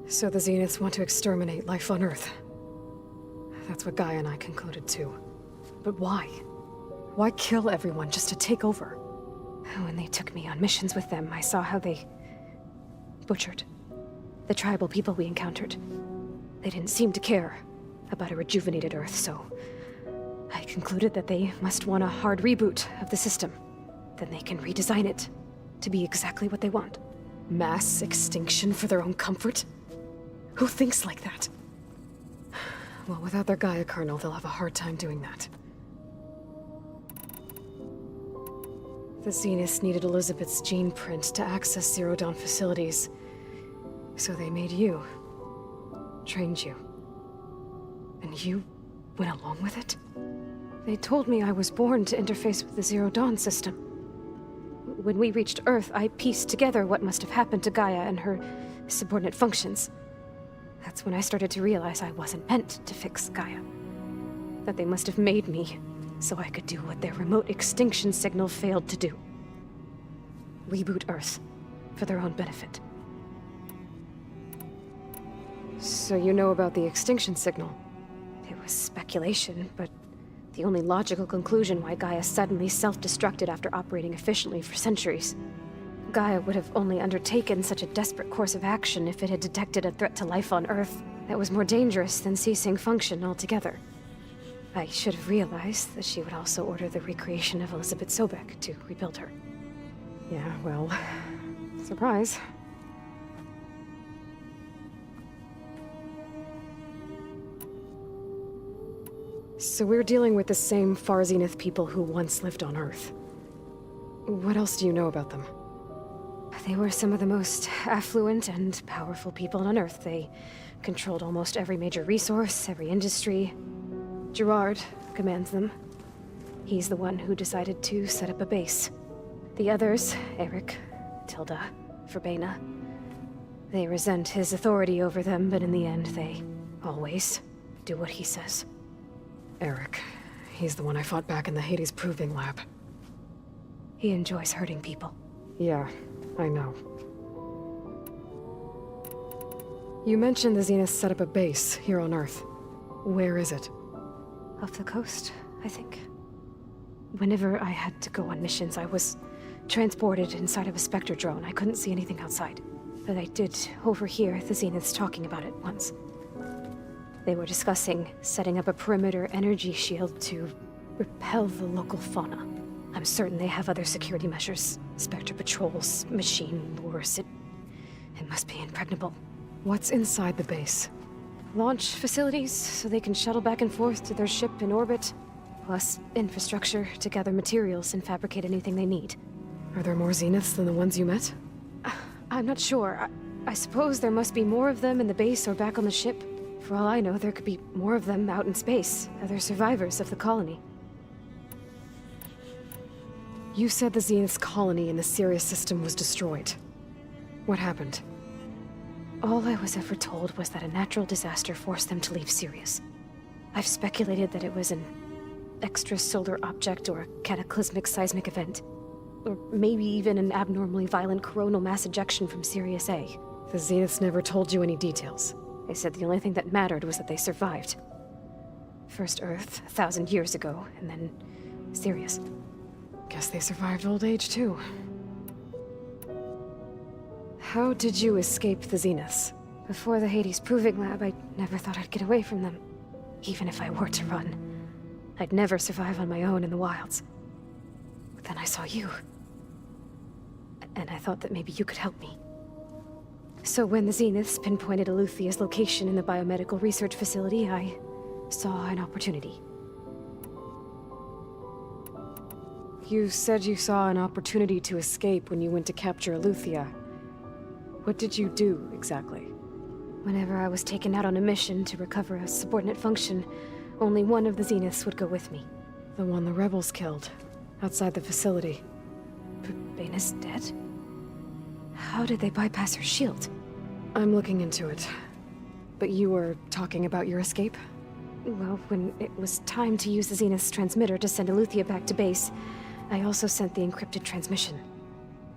B: So the Zeniths want to exterminate life on Earth. That's what Gaia and I concluded too. But why? Why kill everyone just to take over?
K: When they took me on missions with them, I saw how they butchered the tribal people we encountered. They didn't seem to care about a rejuvenated Earth, so I concluded that they must want a hard reboot of the system. Then they can redesign it to be exactly what they want.
B: Mass extinction for their own comfort? Who thinks like that? Well, without their Gaia kernel, they'll have a hard time doing that. The Zeniths needed Elizabeth's gene print to access Zero Dawn facilities. So they made you. Trained you. And you went along with it?
K: They told me I was born to interface with the Zero Dawn system. When we reached Earth, I pieced together what must have happened to Gaia and her subordinate functions. That's when I started to realize I wasn't meant to fix Gaia. That they must have made me so I could do what their remote extinction signal failed to do. Reboot Earth for their own benefit.
B: So you know about the extinction signal?
K: It was speculation, but the only logical conclusion why Gaia suddenly self-destructed after operating efficiently for centuries. Gaia would have only undertaken such a desperate course of action if it had detected a threat to life on Earth that was more dangerous than ceasing function altogether. I should have realized that she would also order the recreation of Elizabeth Sobek to rebuild her.
B: Yeah, well, surprise. So we're dealing with the same Far Zenith people who once lived on Earth. What else do you know about them?
K: They were some of the most affluent and powerful people on Earth. They controlled almost every major resource, every industry. Gerard commands them. He's the one who decided to set up a base. The others, Eric, Tilda, Verbena, they resent his authority over them, but in the end, they always do what he says.
B: Eric. He's the one I fought back in the Hades Proving Lab.
K: He enjoys hurting people.
B: Yeah, I know. You mentioned the Zenith set up a base here on Earth. Where is it?
K: Off the coast, I think. Whenever I had to go on missions, I was transported inside of a Spectre drone. I couldn't see anything outside. But I did overhear the Zeniths talking about it once. They were discussing setting up a perimeter energy shield to repel the local fauna. I'm certain they have other security measures. Spectre patrols, machine lures. It must be impregnable.
B: What's inside the base?
K: Launch facilities, so they can shuttle back and forth to their ship in orbit. Plus infrastructure to gather materials and fabricate anything they need.
B: Are there more Zeniths than the ones you met?
K: I'm not sure. I suppose there must be more of them in the base or back on the ship. For all I know, there could be more of them out in space, other survivors of the colony.
B: You said the Zenith's colony in the Sirius system was destroyed. What happened?
K: All I was ever told was that a natural disaster forced them to leave Sirius. I've speculated that it was an extrasolar object or a cataclysmic seismic event. Or maybe even an abnormally violent coronal mass ejection from Sirius A.
B: The Zeniths never told you any details.
K: They said the only thing that mattered was that they survived. First Earth, 1,000 years ago, and then Sirius.
B: Guess they survived old age, too. How did you escape the Zeniths?
K: Before the Hades Proving Lab, I never thought I'd get away from them. Even if I were to run. I'd never survive on my own in the wilds. But then I saw you. And I thought that maybe you could help me. So when the Zeniths pinpointed Eluthia's location in the biomedical research facility, I saw an opportunity.
B: You said you saw an opportunity to escape when you went to capture Eluthia. What did you do, exactly?
K: Whenever I was taken out on a mission to recover a subordinate function, only one of the Zeniths would go with me.
B: The one the rebels killed, outside the facility.
K: Baina's dead? How did they bypass her shield?
B: I'm looking into it. But you were talking about your escape?
K: Well, when it was time to use the Zenith's transmitter to send Eluthia back to base, I also sent the encrypted transmission.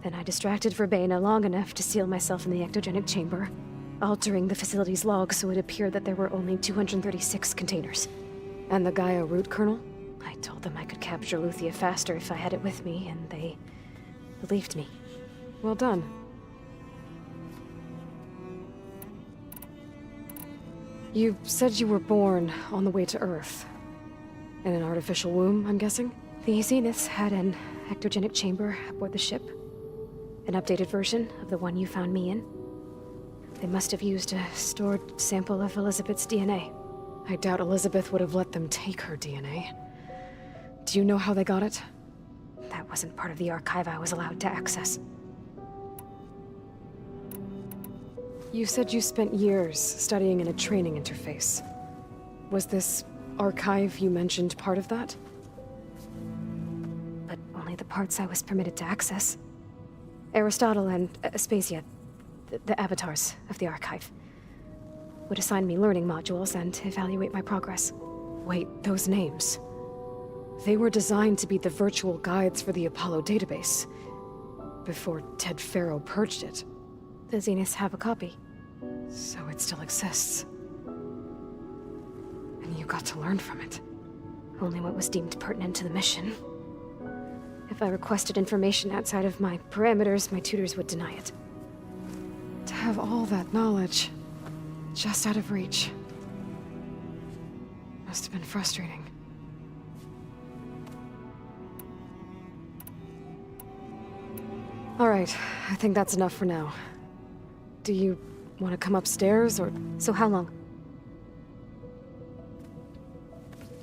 K: Then I distracted Verbena long enough to seal myself in the ectogenic chamber, altering the facility's log so it appeared that there were only 236 containers.
B: And the Gaia root kernel?
K: I told them I could capture Eluthia faster if I had it with me, and they believed me.
B: Well done. You said you were born on the way to Earth. In an artificial womb, I'm guessing?
K: The Zeniths had an ectogenic chamber aboard the ship. An updated version of the one you found me in. They must have used a stored sample of Elizabeth's DNA.
B: I doubt Elizabeth would have let them take her DNA. Do you know how they got it?
K: That wasn't part of the archive I was allowed to access.
B: You said you spent years studying in a training interface. Was this archive you mentioned part of that?
K: But only the parts I was permitted to access. Aristotle and Aspasia, the avatars of the archive, would assign me learning modules and evaluate my progress.
B: Wait, those names. They were designed to be the virtual guides for the Apollo database, before Ted Faro purged it.
K: The Zeniths have a copy.
B: So it still exists.
K: and you got to learn from it. Only what was deemed pertinent to the mission. If I requested information outside of my parameters, my tutors would deny it.
B: To have all that knowledge, just out of reach. Must have been frustrating. All right, I think that's enough for now. Do you want to come upstairs, or...?
K: So how long?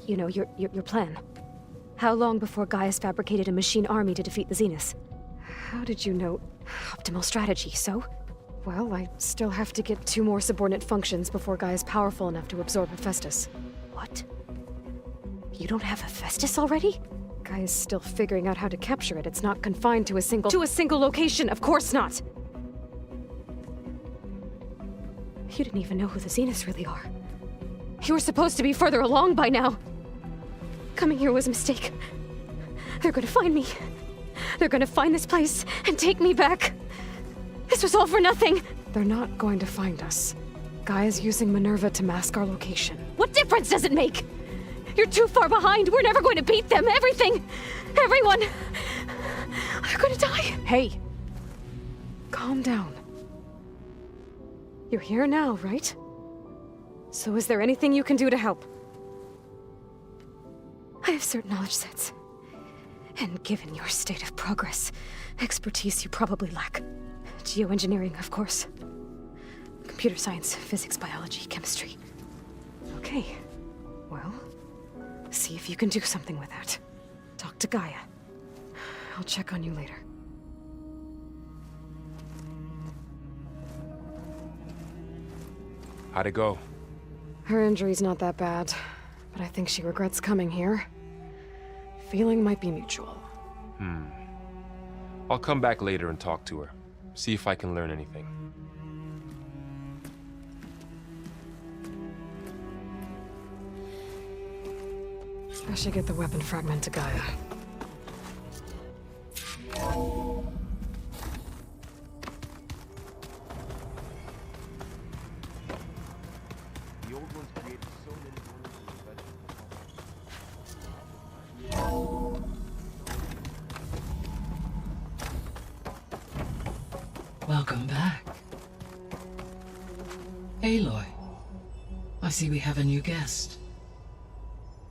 K: You know, your plan. How long before Gaius fabricated a machine army to defeat the Zeniths?
B: How did you know?
K: Optimal strategy, so?
B: Well, I still have to get 2 more subordinate functions before Gaia's powerful enough to absorb Hephaestus.
K: What? You don't have Hephaestus already?
B: Gaia's still figuring out how to capture it. It's not confined to a single... To a single location! Of course not!
K: You didn't even know who the Zeniths really are. You were supposed to be further along by now. Coming here was a mistake. They're gonna find me. They're gonna find this place and take me back. This was all for nothing.
B: They're not going to find us. Gaia's using Minerva to mask our location.
K: What difference does it make? You're too far behind. We're never going to beat them. Everything, everyone, are gonna die.
B: Hey, calm down. You're here now, right? So is there anything you can do to help?
K: I have certain knowledge sets. And given your state of progress, expertise you probably lack. Geoengineering, of course. Computer science, physics, biology, chemistry.
B: Okay. Well, see if you can do something with that. Talk to Gaia. I'll check on you later.
U: How'd it go?
B: Her injury's not that bad, but I think she regrets coming here. Feeling might be mutual.
U: I'll come back later and talk to her. See if I can learn anything.
B: I should get the weapon fragment to Gaia.
X: Welcome back. Aloy, I see we have a new guest.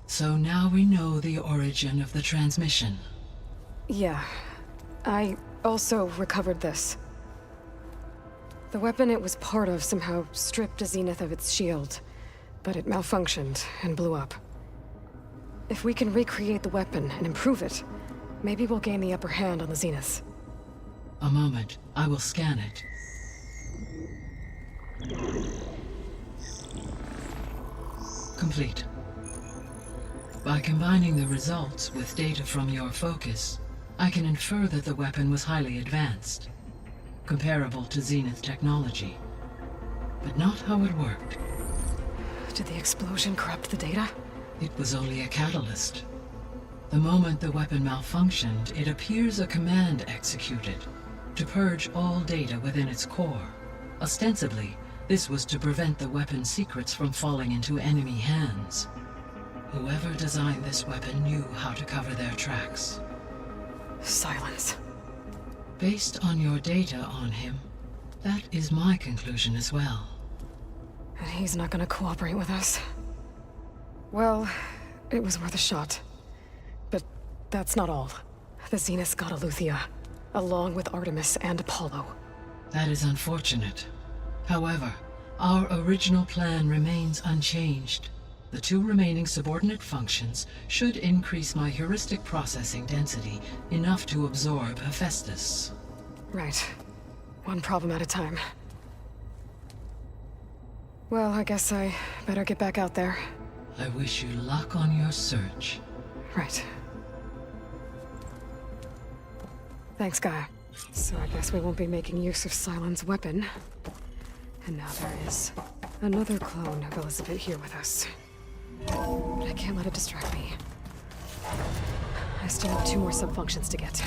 X: So now we know the origin of the transmission.
B: Yeah. I also recovered this. The weapon it was part of somehow stripped a Zenith of its shield, but it malfunctioned and blew up. If we can recreate the weapon and improve it, maybe we'll gain the upper hand on the Zeniths.
X: A moment, I will scan it. Complete. By combining the results with data from your focus, I can infer that the weapon was highly advanced, comparable to Zenith technology, but not how it worked.
B: Did the explosion corrupt the data?
X: It was only a catalyst. The moment the weapon malfunctioned, it appears a command executed to purge all data within its core. Ostensibly, this was to prevent the weapon's secrets from falling into enemy hands. Whoever designed this weapon knew how to cover their tracks.
B: Silence.
X: Based on your data on him, that is my conclusion as well.
B: And he's not gonna cooperate with us. Well, it was worth a shot. But that's not all. The Zeniths got Eleuthia, along with Artemis and Apollo.
X: That is unfortunate. However, our original plan remains unchanged. The 2 remaining subordinate functions should increase my heuristic processing density enough to absorb Hephaestus.
B: Right. One problem at a time. Well, I guess I better get back out there.
X: I wish you luck on your search.
B: Right. Thanks, Gaia. So I guess we won't be making use of Cylon's weapon. And now there is another clone of Elizabeth here with us. But I can't let it distract me. I still have 2 more sub-functions to get.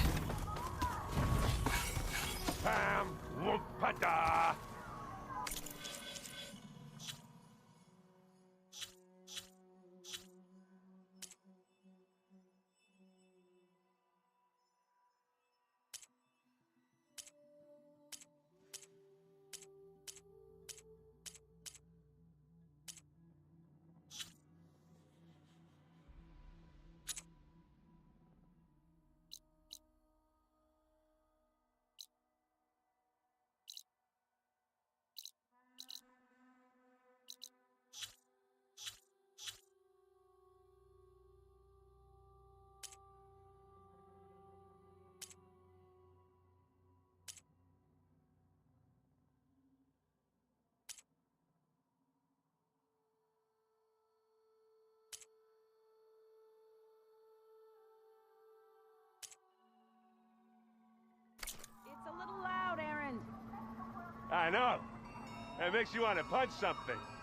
C: I know. It makes you want to punch something.